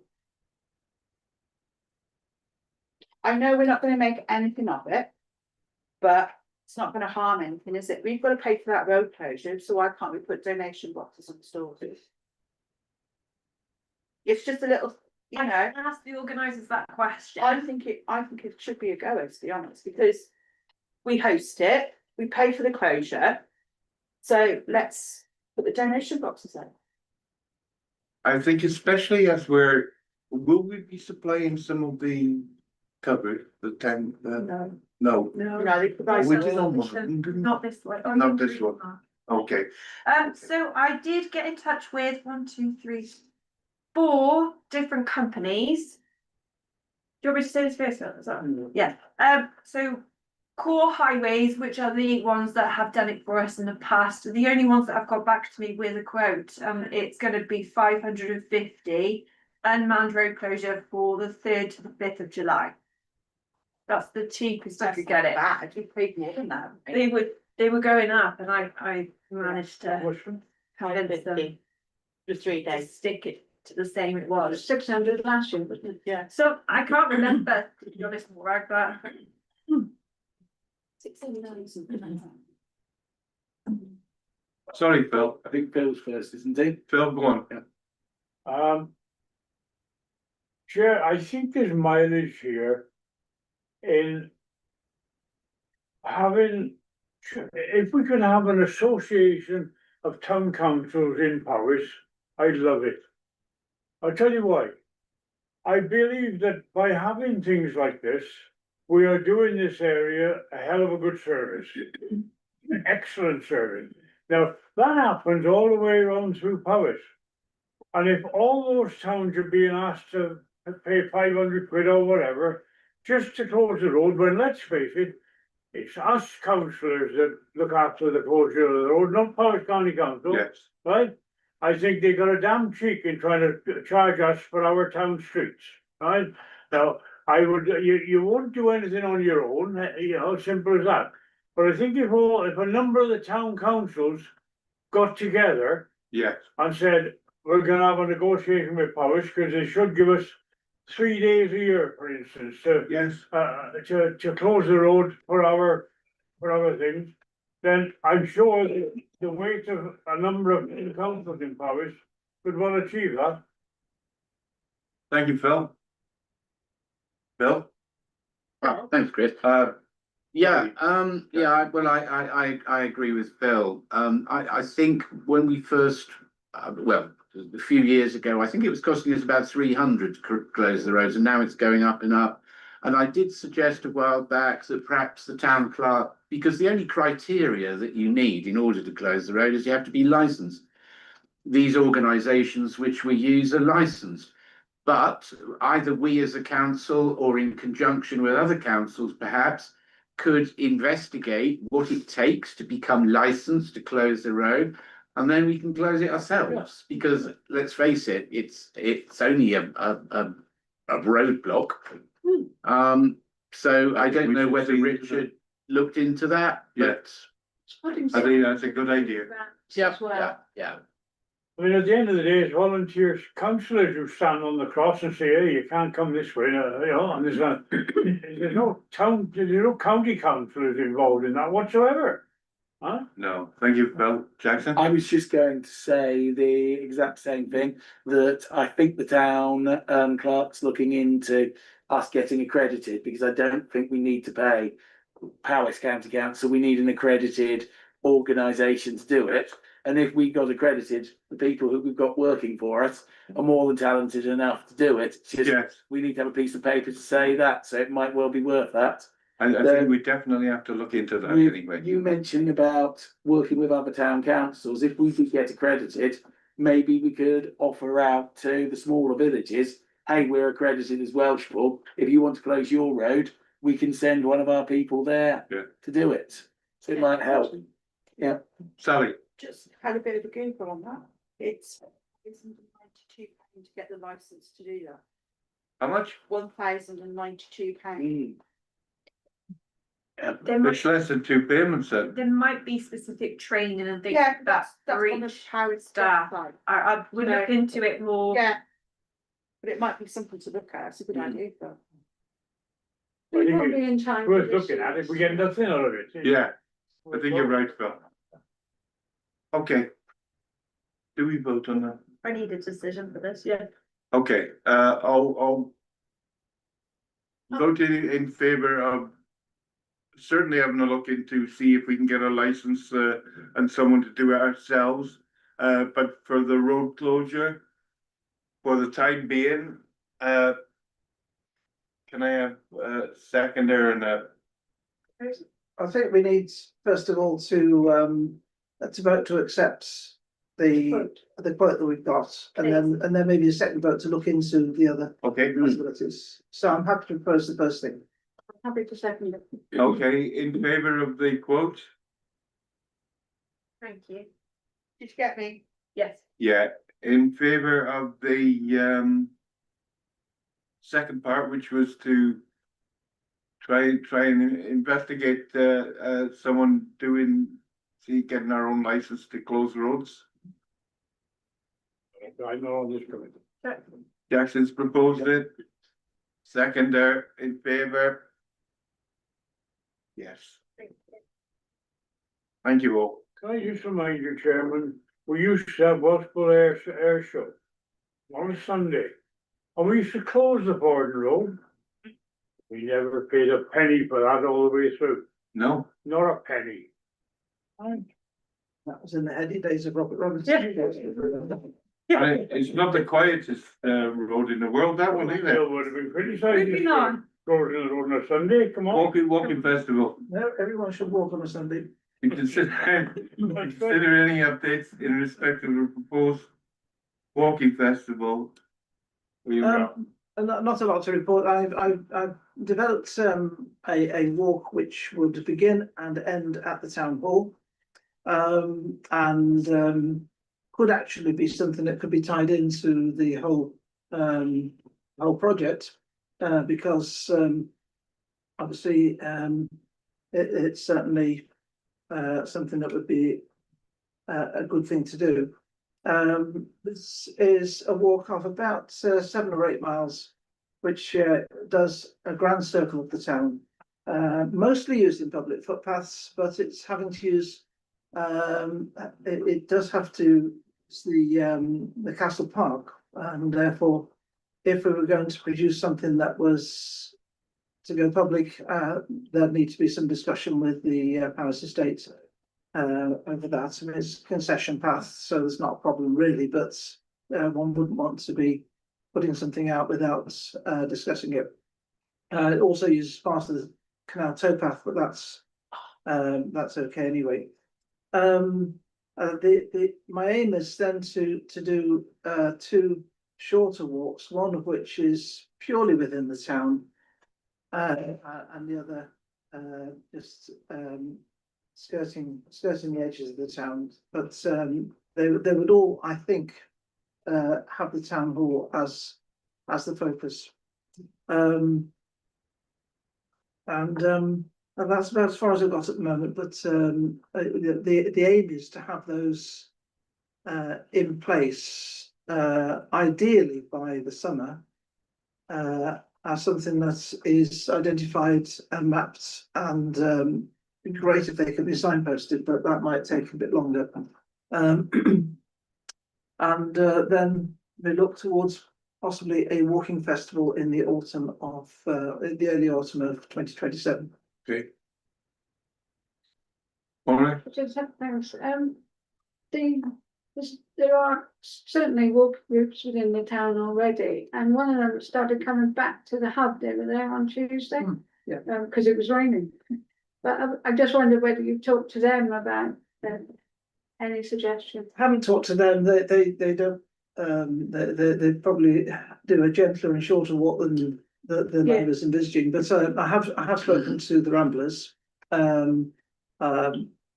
[SPEAKER 10] I know we're not gonna make anything of it, but it's not gonna harm anything, is it? We've got to pay for that road closure, so why can't we put donation boxes on stores? It's just a little, you know.
[SPEAKER 5] I can ask the organisers that question.
[SPEAKER 10] I think it should be a goer, to be honest, because we host it, we pay for the closure. So let's put the donation boxes in.
[SPEAKER 6] I think especially as will we be supplying some of the cupboard, the tent?
[SPEAKER 10] No.
[SPEAKER 6] No,
[SPEAKER 10] No, they provide
[SPEAKER 6] we did
[SPEAKER 10] some-
[SPEAKER 6] on one, didn't we?
[SPEAKER 5] Not this one. Oh,
[SPEAKER 6] Not
[SPEAKER 5] you
[SPEAKER 6] this
[SPEAKER 5] agree.
[SPEAKER 6] one. Okay,
[SPEAKER 5] So I did get in touch with 4 different companies. Do you want me to say this first? Is that- Yeah, so Core Highways, which are the ones that have done it for us in the past, are the only ones that have got back to me with a quote. It's gonna be 550 unmanned road closure for the 3rd to the 5th of July. That's the cheapest I could get it.
[SPEAKER 10] Bad, we paid more than that.
[SPEAKER 5] They were going up and I managed to convince them
[SPEAKER 10] For 3
[SPEAKER 5] to
[SPEAKER 10] days.
[SPEAKER 5] stick it to the same it was.
[SPEAKER 9] 600 last year, wasn't it?
[SPEAKER 10] Yeah.
[SPEAKER 5] So I can't remember, to be honest, Morag, but
[SPEAKER 10] 6,000.
[SPEAKER 6] sorry, Phil.
[SPEAKER 2] I think Bill's first, isn't he?
[SPEAKER 6] Phil, go on.
[SPEAKER 7] Chair, I think there's mileage here in having, if we can have an association of town councils in Powys, I'd love it. I'll tell you why. I believe that by having things like this, we are doing this area a hell of a good service. Excellent service. Now, that happens all the way around through Powys. And if all those towns are being asked to pay 500 quid or whatever, just to close the road, when let's face it, it's us councillors that look after the closure of the road, not Powys County Council,
[SPEAKER 6] Yes,
[SPEAKER 7] right? I think they got a damn cheek in trying to charge us for our town streets, right? Now, you won't do anything on your own, simple as that. But I think if a number of the town councils got together
[SPEAKER 6] yes,
[SPEAKER 7] and said, we're gonna have a negotiation with Powys, because they should give us 3 days a year, for instance,
[SPEAKER 6] yes.
[SPEAKER 7] to close the road for our things, then I'm sure that the weight of a number of councils in Powys could well achieve that.
[SPEAKER 6] Thank you, Phil. Bill?
[SPEAKER 8] Well, thanks, Chris. Yeah, well, I agree with Phil. I think when we first, well, a few years ago, I think it was costing us about 300 to close the roads, and now it's going up and up. And I did suggest a while back that perhaps the town clerk, because the only criteria that you need in order to close the road is you have to be licensed. These organisations which we use are licensed. But either we as a council or in conjunction with other councils perhaps could investigate what it takes to become licensed to close the road, and then we can close it ourselves. Because let's face it, it's only a roadblock. So I don't know whether Richard looked into that, but
[SPEAKER 6] I think that's a good idea.
[SPEAKER 8] yeah.
[SPEAKER 7] I mean, at the end of the day, it's volunteers, councillors who stand on the cross and say, hey, you can't come this way, and there's no county councillors involved in that whatsoever. Huh?
[SPEAKER 6] No, thank you, Phil. Jackson?
[SPEAKER 2] I was just going to say the exact same thing, that I think the town clerk's looking into us getting accredited, because I don't think we need to pay Powys County Council, we need an accredited organisation to do it. And if we got accredited, the people who we've got working for us are more than talented enough to do it. It's just,
[SPEAKER 6] Yes,
[SPEAKER 2] we need to have a piece of paper to say that, so it might well be worth that.
[SPEAKER 6] I think we definitely have to look into that anyway.
[SPEAKER 2] You mentioned about working with other town councils. If we could get accredited, maybe we could offer out to the smaller villages, hey, we're accredited as Welshpool. If you want to close your road, we can send one of our people there to do it. So it might help. Yeah.
[SPEAKER 6] Sally?
[SPEAKER 10] Just had a bit of a Google on that. It's £1,092 to get the licence to do that.
[SPEAKER 6] How much?
[SPEAKER 10] £1,092.
[SPEAKER 6] It's less than 2 payments then.
[SPEAKER 5] There might be specific training and things
[SPEAKER 10] Yeah,
[SPEAKER 5] like that
[SPEAKER 10] that's
[SPEAKER 5] for
[SPEAKER 10] one of
[SPEAKER 5] each
[SPEAKER 10] how it's
[SPEAKER 5] staff.
[SPEAKER 10] done.
[SPEAKER 5] I would look into it more.
[SPEAKER 10] Yeah. But it might be something to look at. It's a good idea, but.
[SPEAKER 7] I think
[SPEAKER 9] Probably in time.
[SPEAKER 7] Worth looking at if we get nothing out of it.
[SPEAKER 6] Yeah, I think you're right, Phil. Okay. Do we vote on that?
[SPEAKER 3] I need a decision for this, yeah.
[SPEAKER 6] Okay, I'll vote in favour of certainly having a look into, see if we can get a license and someone to do it ourselves. But for the road closure, for the time being, can I have a seconder and a?
[SPEAKER 1] I think we need, first of all, to vote to accept the quote that we've got, and then maybe a second vote to look into the other possibilities. So I'm happy to propose the first thing.
[SPEAKER 9] Happy to second it.
[SPEAKER 6] Okay, in favour of the quote?
[SPEAKER 5] Thank you.
[SPEAKER 10] Did you get me?
[SPEAKER 5] Yes.
[SPEAKER 6] Yeah, in favour of the second part, which was to try and investigate someone getting our own license to close roads.
[SPEAKER 7] I know on this committee.
[SPEAKER 6] Jackson's proposed it. Seconder in favour. Yes. Thank you all.
[SPEAKER 7] Can I just remind you, Chairman, we used to have Welshpool Air Show on a Sunday, and we used to close the Borden Road. We never paid a penny for that all the way through,
[SPEAKER 6] No,
[SPEAKER 7] not a penny.
[SPEAKER 1] That was in the heady days of Robert Robertson.
[SPEAKER 6] it's not the quietest road in the world, that one either.
[SPEAKER 7] Bill would have been criticised.
[SPEAKER 5] Moving on.
[SPEAKER 7] Closing the road on a Sunday, come on.
[SPEAKER 6] Walking festival.
[SPEAKER 1] No, everyone should walk on a Sunday.
[SPEAKER 6] You consider any updates in respect of the proposed walking festival?
[SPEAKER 1] Not a lot to report. I've developed a walk which would begin and end at the town hall, and could actually be something that could be tied into the whole project, because obviously it's certainly something that would be a good thing to do. This is a walk of about 7 or 8 miles, which does a grand circle of the town, mostly used in public footpaths, but it's having to use it does have to, it's the Castle Park, and therefore, if we were going to produce something that was to go public, there'd need to be some discussion with the Palace Estate over that. I mean, it's concession path, so there's not a problem really, but one wouldn't want to be putting something out without discussing it. It also uses part of the canal towpath, but that's okay anyway. My aim is then to do two shorter walks, one of which is purely within the town, and the other just skirting the edges of the town. But they would all, I think, have the town hall as the focus. And that's about as far as I've got at the moment. But the aim is to have those in place, ideally by the summer, as something that is identified and mapped, and it'd be great if they could be signposted, but that might take a bit longer. And then we look towards possibly a walking festival in the autumn of the early autumn of 2027.
[SPEAKER 6] Okay. All right.
[SPEAKER 9] Just have thanks. There are certainly walking groups within the town already, and one of them started coming back to the hub. They were there on Tuesday,
[SPEAKER 1] yeah,
[SPEAKER 9] because it was raining. But I just wondered whether you talked to them about any suggestions.
[SPEAKER 1] Haven't talked to them. They don't. They probably do a gentler and shorter walk than I was envisaging. But I have spoken to the Ramblers.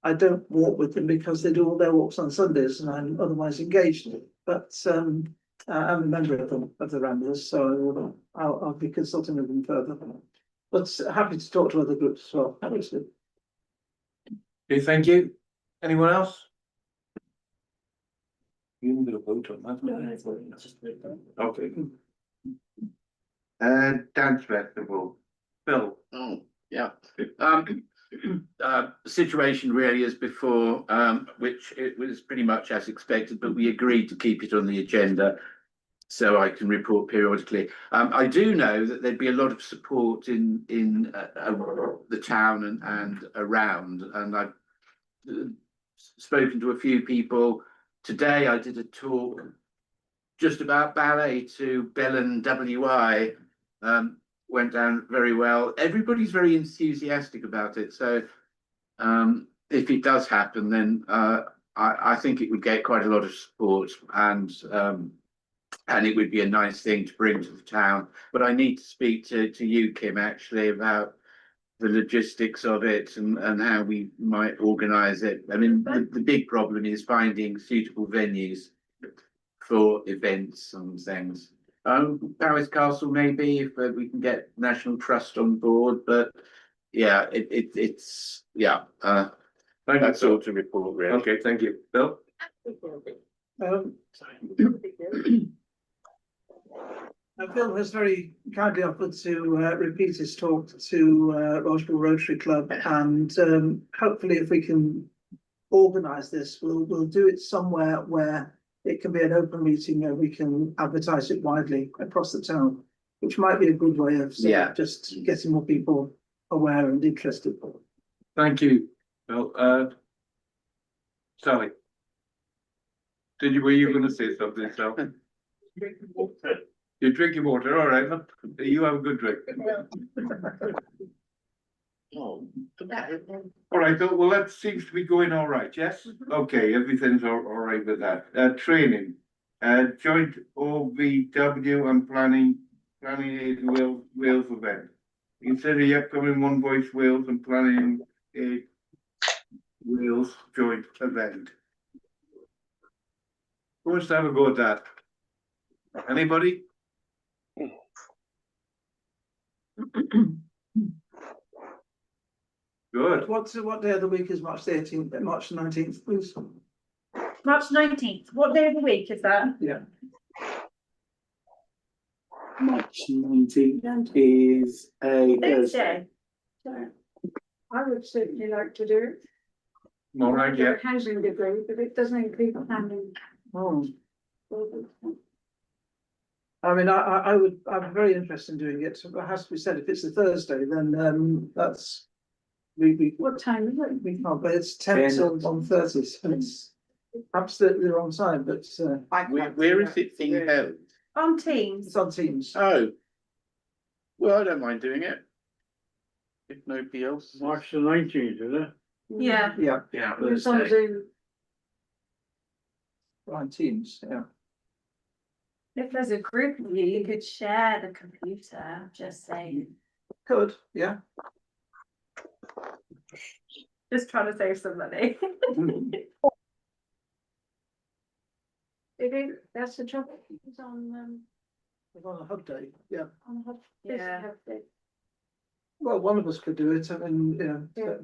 [SPEAKER 1] I don't walk with them because they do all their walks on Sundays, and I'm otherwise engaged. But I'm a member of the Ramblers, so I'll be consulting with them further. But happy to talk to other groups as well. Obviously.
[SPEAKER 6] Okay, thank you. Anyone else? You didn't get a vote on that. Okay. Dance festival. Bill.
[SPEAKER 8] Oh, yeah. Situation really as before, which it was pretty much as expected, but we agreed to keep it on the agenda so I can report periodically. I do know that there'd be a lot of support in the town and around, and I've spoken to a few people. Today I did a talk just about ballet to Bellon WI. Went down very well. Everybody's very enthusiastic about it. So if it does happen, then I think it would get quite a lot of support, and it would be a nice thing to bring to the town. But I need to speak to you, Kim, actually, about the logistics of it and how we might organise it. I mean, the big problem is finding suitable venues for events and things. Paris Castle maybe, if we can get National Trust on board, but yeah, it's that's all to report really.
[SPEAKER 6] Okay, thank you. Bill?
[SPEAKER 1] Bill has very kindly offered to repeat his talk to Welshpool Rotary Club, and hopefully if we can organise this, we'll do it somewhere where it can be an open meeting and we can advertise it widely across the town, which might be a good way of just getting more people aware and interested.
[SPEAKER 6] Thank you, Bill. Sally, were you going to say something, Sally? You're drinking water, all right. You have a good drink. All right, well, that seems to be going all right, yes? Okay, everything's all right with that. Training, joint OVW and planning aid Wales event. Consider the upcoming One Voice Wales and planning aid Wales joint event. Who wants to have a go at that? Anybody? Good.
[SPEAKER 1] What day of the week is March the 18th, March the 19th, please?
[SPEAKER 5] March 19th. What day of the week is that?
[SPEAKER 1] Yeah.
[SPEAKER 2] March 19th is a Thursday.
[SPEAKER 9] So I would certainly like to do it.
[SPEAKER 6] All right, yeah.
[SPEAKER 9] Housing degree, but it doesn't include planning.
[SPEAKER 1] Oh, I mean, I'm very interested in doing it. It has to be said, if it's a Thursday, then, that's, we,
[SPEAKER 9] What time is it?
[SPEAKER 1] we can't, but it's 10 till 1:30, so it's absolutely the wrong time, but,
[SPEAKER 8] Where is it being held?
[SPEAKER 5] On Teams.
[SPEAKER 1] it's on Teams.
[SPEAKER 8] Oh. Well, I don't mind doing it. If nobody else.
[SPEAKER 7] March the 19th, is it?
[SPEAKER 5] Yeah.
[SPEAKER 1] Yeah,
[SPEAKER 8] Yeah.
[SPEAKER 9] It's on Zoom.
[SPEAKER 1] on Teams, yeah.
[SPEAKER 5] If there's a group of you, you could share the computer, just saying.
[SPEAKER 1] Could, yeah.
[SPEAKER 5] Just trying to save some money.
[SPEAKER 9] It is, that's the trouble, it's on
[SPEAKER 1] On a hub day, yeah.
[SPEAKER 9] on hub.
[SPEAKER 5] Yeah.
[SPEAKER 1] Well, one of us could do it, I mean,
[SPEAKER 9] Yeah.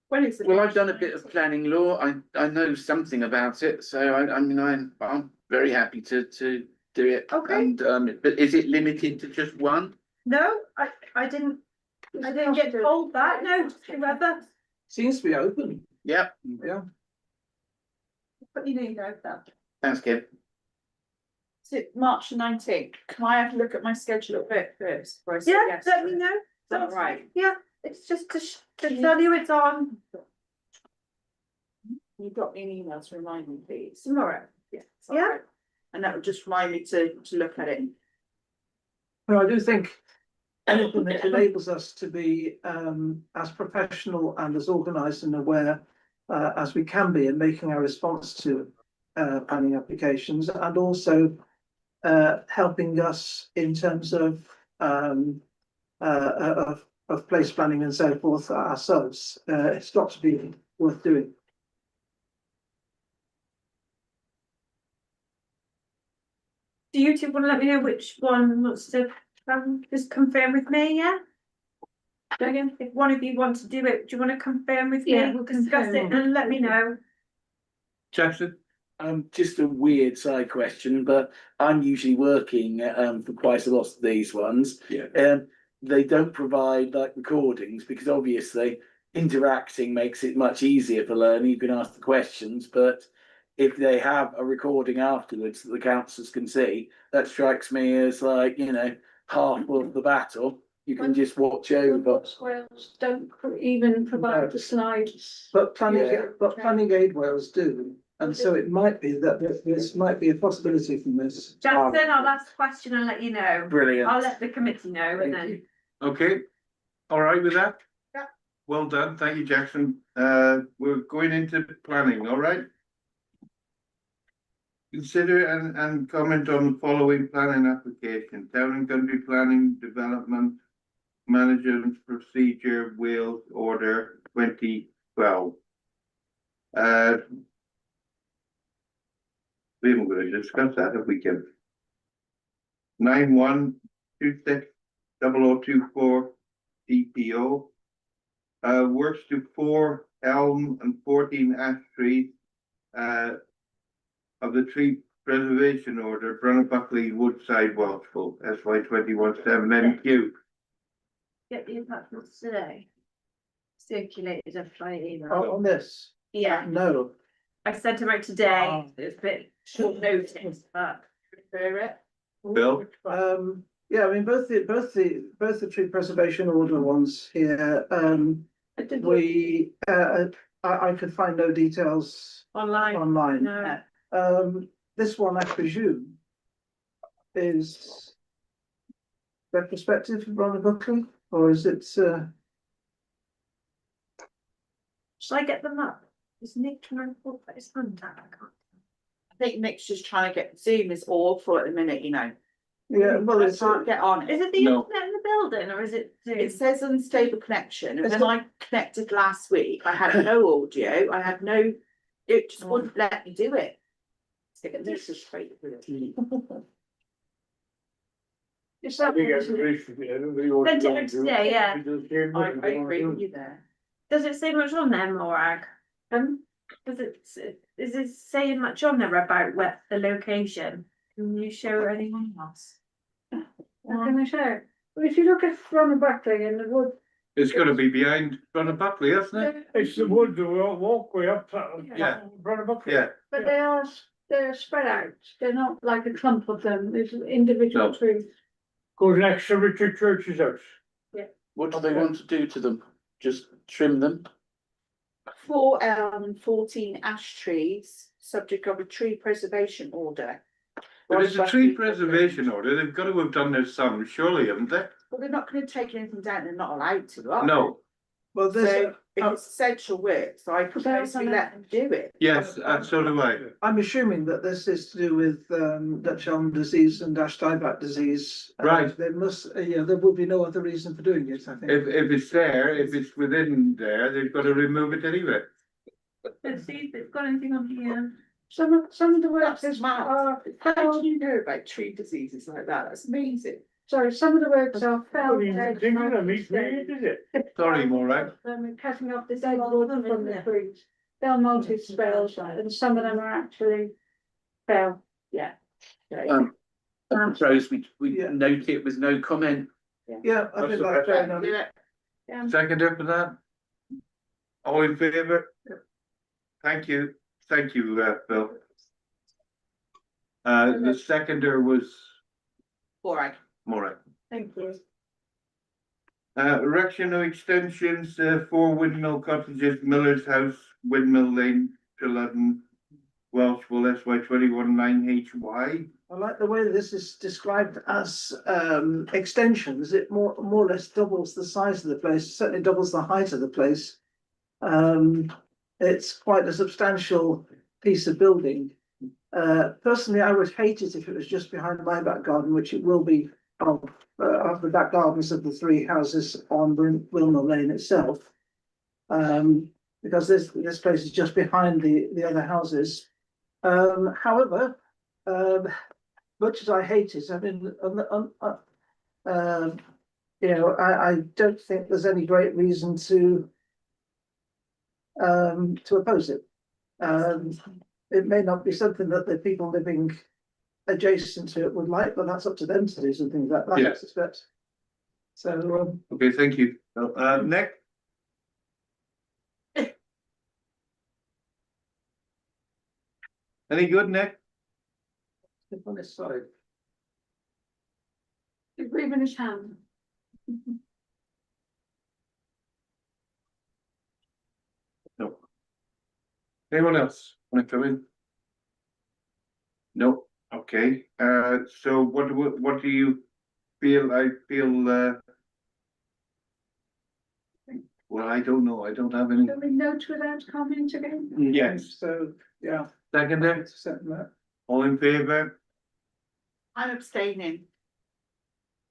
[SPEAKER 10] When is it?
[SPEAKER 8] Well, I've done a bit of planning law. I know something about it, so I mean, I'm very happy to do it.
[SPEAKER 5] Okay.
[SPEAKER 8] And but is it limited to just one?
[SPEAKER 5] No, I didn't get told that, no, whoever.
[SPEAKER 1] seems to be open,
[SPEAKER 8] Yep.
[SPEAKER 1] yeah.
[SPEAKER 5] But you know that.
[SPEAKER 8] Thanks, Kim.
[SPEAKER 10] Is it March the 19th? Can I have a look at my schedule a bit first? before I say
[SPEAKER 5] Yeah,
[SPEAKER 10] yes
[SPEAKER 5] let
[SPEAKER 10] to
[SPEAKER 5] me
[SPEAKER 10] it?
[SPEAKER 5] know.
[SPEAKER 10] that right?
[SPEAKER 5] Yeah, it's just to tell you it's on
[SPEAKER 10] Can you drop me an email to remind me, please?
[SPEAKER 5] tomorrow.
[SPEAKER 10] Yeah.
[SPEAKER 5] Yeah.
[SPEAKER 10] And that would just remind me to look at it.
[SPEAKER 1] Well, I do think anything that enables us to be as professional and as organised and aware as we can be in making our response to planning applications, and also helping us in terms of place planning and so forth ourselves. It's got to be worth doing.
[SPEAKER 5] Do you two want to let me know which one wants to just confirm with me, yeah? Again, if one of you wants to do it, do you want to confirm with me?
[SPEAKER 9] Yeah, we'll
[SPEAKER 5] Discuss it
[SPEAKER 9] confirm.
[SPEAKER 5] and let me know.
[SPEAKER 6] Jackson?
[SPEAKER 2] Just a weird side question, but I'm usually working for quite a lot of these ones.
[SPEAKER 6] Yeah.
[SPEAKER 2] They don't provide like recordings because obviously interacting makes it much easier for learning. You can ask the questions, but if they have a recording afterwards that the councillors can see, that strikes me as like, half of the battle. You can just watch over.
[SPEAKER 9] Wales don't even provide the slides.
[SPEAKER 1] But planning,
[SPEAKER 2] Yeah.
[SPEAKER 1] but planning aid Wales do, and so it might be that this might be a possibility from this.
[SPEAKER 5] Jackson, I'll ask the question and let you know.
[SPEAKER 2] Brilliant.
[SPEAKER 5] I'll let the committee know and then.
[SPEAKER 6] Okay, all right with that?
[SPEAKER 5] Yeah.
[SPEAKER 6] Well done, thank you, Jackson. We're going into planning, all right? Consider and comment on the following planning application: Town and Country Planning Development Management Procedure Wales Order 2012. We haven't going to discuss that if we can. 91260024 DPO. Works to 4 elm and 14 ash trees of the tree preservation order, Brunner-Buckley Woodside Welshpool, SY 21/7
[SPEAKER 5] Get the attachments today. Circulated a Friday email.
[SPEAKER 1] On this,
[SPEAKER 5] Yeah,
[SPEAKER 1] no,
[SPEAKER 5] I sent them out today. It's a bit short notice, but.
[SPEAKER 10] Refer it.
[SPEAKER 6] Bill?
[SPEAKER 1] yeah, I mean, both the tree preservation order ones here, I could find no details
[SPEAKER 5] Online.
[SPEAKER 1] online.
[SPEAKER 5] No.
[SPEAKER 1] This one, I presume, is retrospective of Ronald Buckley, or is it,
[SPEAKER 5] Shall I get them up? Is Nick trying to put his hand out? I can't.
[SPEAKER 10] I think Nick's just trying to get, Zoom is awful at the minute,
[SPEAKER 1] yeah, well,
[SPEAKER 10] I
[SPEAKER 1] it's,
[SPEAKER 10] can't get on
[SPEAKER 5] Is
[SPEAKER 10] it.
[SPEAKER 5] it the
[SPEAKER 6] No.
[SPEAKER 5] internet in the building or is it Zoom?
[SPEAKER 10] It says unstable connection, and
[SPEAKER 1] It's
[SPEAKER 10] when I connected last week, I had no audio, I had no, it just wouldn't let me do it. This is straight.
[SPEAKER 9] Is that
[SPEAKER 7] We get
[SPEAKER 9] what
[SPEAKER 7] the
[SPEAKER 9] it
[SPEAKER 7] race for everybody else
[SPEAKER 5] Sent it
[SPEAKER 7] don't
[SPEAKER 5] out
[SPEAKER 7] do
[SPEAKER 5] today, yeah.
[SPEAKER 7] We do the same
[SPEAKER 10] I
[SPEAKER 7] thing, we don't
[SPEAKER 10] agree
[SPEAKER 7] do
[SPEAKER 10] with
[SPEAKER 7] it.
[SPEAKER 10] you there.
[SPEAKER 5] Does it say much on there, Morag? Does is it saying much on there about where the location? Can you show anyone else?
[SPEAKER 9] What can I say? Well, if you look at Ronald Buckley and the wood,
[SPEAKER 6] It's gonna be behind front of Buckley, isn't it?
[SPEAKER 7] It's the wood, the walkway up.
[SPEAKER 6] Yeah.
[SPEAKER 7] Front of Buckley.
[SPEAKER 6] Yeah,
[SPEAKER 9] But they're spread out, they're not like a clump of them, there's individual
[SPEAKER 6] No.
[SPEAKER 9] trees.
[SPEAKER 7] Goes next to Richard Church's house.
[SPEAKER 8] What do they want to do to them? Just trim them?
[SPEAKER 10] 4 elm and 14 ash trees, subject of a tree preservation order.
[SPEAKER 6] but it's a tree preservation order, they've got to have done their sum, surely, haven't they?
[SPEAKER 10] Well, they're not gonna take anything down, they're not allowed to, are they?
[SPEAKER 6] No,
[SPEAKER 1] Well, there's,
[SPEAKER 10] So if it's essential work, so I propose we let them do it.
[SPEAKER 6] yes, and so do I.
[SPEAKER 1] I'm assuming that this is to do with Dutch elm disease and Ash dieback disease.
[SPEAKER 6] Right.
[SPEAKER 1] There must, there would be no other reason for doing it, I think.
[SPEAKER 6] If it's there, if it's within there, they've got to remove it anyway.
[SPEAKER 5] Let's see if it's got anything on here.
[SPEAKER 9] Some of the works
[SPEAKER 10] That's mad.
[SPEAKER 9] are,
[SPEAKER 10] How do you know about tree diseases like that? That's amazing.
[SPEAKER 9] sorry, some of the works are fell.
[SPEAKER 7] What are you thinking of me, is it?
[SPEAKER 6] Sorry, Maureen.
[SPEAKER 9] Cutting off the dead wood from the trees. They're multi-spells and some of them are actually fell, yeah.
[SPEAKER 8] I propose we
[SPEAKER 1] Yeah.
[SPEAKER 8] note it with no comment.
[SPEAKER 1] Yeah, I think that's fair enough.
[SPEAKER 10] Do it.
[SPEAKER 6] Seconder for that? All in favour? Thank you, Phil. The seconder was
[SPEAKER 10] All right,
[SPEAKER 6] Maureen.
[SPEAKER 10] thank you.
[SPEAKER 6] Erection of extensions, 4 Windmill Cottages, Miller's House, Windmill Lane, Trelawney, Welshpool, SY 21 9HY.
[SPEAKER 1] I like the way that this is described as extensions. It more or less doubles the size of the place, certainly doubles the height of the place. It's quite a substantial piece of building. Personally, I would hate it if it was just behind my back garden, which it will be of the back gardens of the 3 houses on Wilmer Lane itself. Because this place is just behind the other houses. However, much as I hate it, I mean, I don't think there's any great reason to oppose it. It may not be something that the people living adjacent to it would like, but that's up to them to do something like that, I
[SPEAKER 6] Yeah.
[SPEAKER 1] suspect. So,
[SPEAKER 6] Okay, thank you. Nick? Any good, Nick?
[SPEAKER 1] on this side.
[SPEAKER 9] He's waving his hand.
[SPEAKER 6] No. Anyone else want to come in? No, okay, so what do you feel? I feel, well, I don't know, I don't have any.
[SPEAKER 9] Do we note without comment again?
[SPEAKER 6] Yes.
[SPEAKER 1] So, yeah.
[SPEAKER 6] Seconder,
[SPEAKER 1] Second that.
[SPEAKER 6] all in favour?
[SPEAKER 10] I'm abstaining.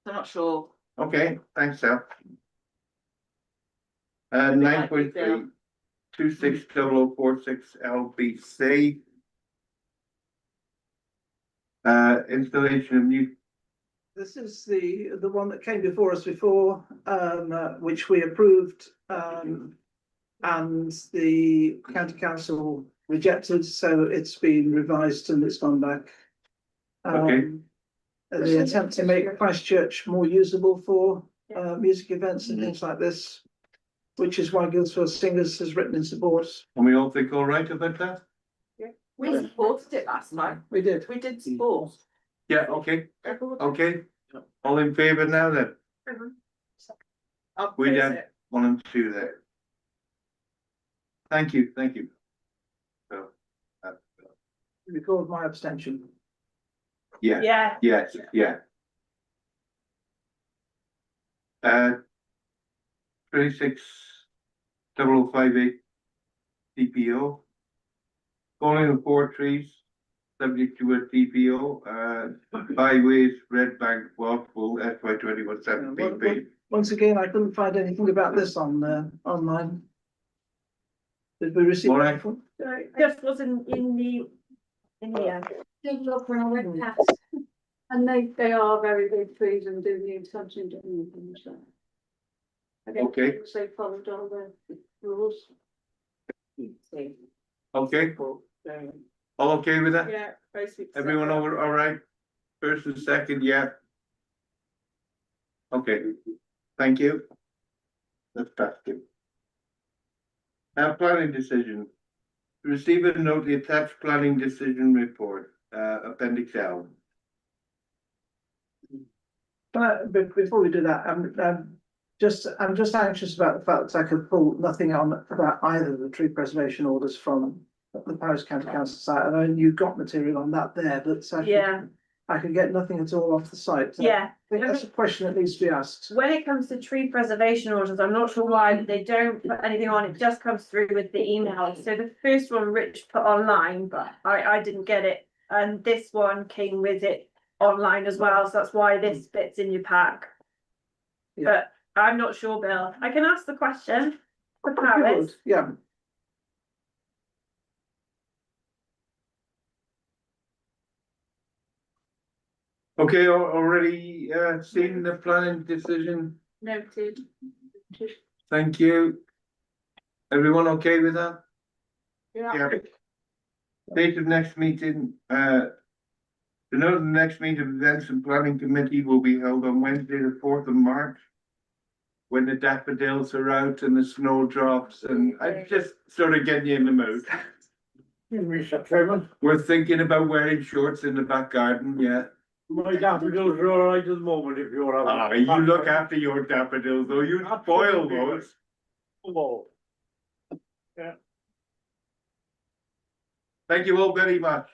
[SPEAKER 10] I'm not sure.
[SPEAKER 6] Okay, thanks, Sal.
[SPEAKER 10] Like
[SPEAKER 6] 9.3,
[SPEAKER 10] Phil.
[SPEAKER 6] 260046 LBC. Installation of new.
[SPEAKER 1] This is the one that came before us before, which we approved, and the county council rejected, so it's been revised and it's gone back.
[SPEAKER 6] Okay.
[SPEAKER 1] The attempt to make Christchurch more usable for music events and things like this, which is why Guildsfield Singers has written in support.
[SPEAKER 6] And we all think all right about that?
[SPEAKER 10] We supported it last time.
[SPEAKER 1] We did.
[SPEAKER 10] We did support.
[SPEAKER 6] Yeah, okay, okay. All in favour now then?
[SPEAKER 10] I'll
[SPEAKER 6] We
[SPEAKER 10] praise
[SPEAKER 6] done
[SPEAKER 10] it.
[SPEAKER 6] 1 and 2 there. Thank you, thank you. So,
[SPEAKER 1] Record my abstention.
[SPEAKER 6] yeah,
[SPEAKER 5] Yeah.
[SPEAKER 6] yes, yeah. 260058 DPO. Calling of 4 trees, subject to a DPO, byways, Red Bank, Welshpool, FY 21 17B.
[SPEAKER 1] Once again, I couldn't find anything about this on online. Did we receive?
[SPEAKER 6] All right.
[SPEAKER 1] anything?
[SPEAKER 5] Just wasn't in the,
[SPEAKER 9] Did look when I went past. And they are very big trees and do need something to move them, so. I don't
[SPEAKER 6] Okay.
[SPEAKER 9] think they followed all the rules.
[SPEAKER 6] Okay, all okay with that?
[SPEAKER 10] Yeah, basically.
[SPEAKER 6] Everyone over, all right? First and second, yeah. Okay, thank you. That's passed it. Planning decision. Receive and note the attached planning decision report, appendix L.
[SPEAKER 1] But before we do that, I'm just anxious about the fact that I could pull nothing on about either of the tree preservation orders from the Paris County Council site. I know you've got material on that there, but I could get nothing at all off the site.
[SPEAKER 5] Yeah.
[SPEAKER 1] I think that's a question that needs to be asked.
[SPEAKER 5] When it comes to tree preservation orders, I'm not sure why they don't put anything on, it just comes through with the email. So the first one Rich put online, but I didn't get it. And this one came with it online as well, so that's why this bit's in your pack.
[SPEAKER 1] Yeah.
[SPEAKER 5] But I'm not sure, Bill. I can ask the question for
[SPEAKER 1] If you
[SPEAKER 5] Paris.
[SPEAKER 1] would, yeah.
[SPEAKER 6] Okay, already seen the planning decision.
[SPEAKER 9] Noted.
[SPEAKER 6] Thank you. Everyone okay with that?
[SPEAKER 9] Yeah.
[SPEAKER 6] Date of next meeting, the note of the next meeting of events and planning committee will be held on Wednesday, the 4th of March. When the daffodils are out and the snow drops, and I'm just sort of getting you in the mood.
[SPEAKER 7] Mr. Chairman,
[SPEAKER 6] We're thinking about wearing shorts in the back garden, yeah.
[SPEAKER 7] my daffodils are all right at the moment if you're having.
[SPEAKER 6] You look after your daffodils, though, you spoil those.
[SPEAKER 7] Oh,
[SPEAKER 6] Thank you all very much.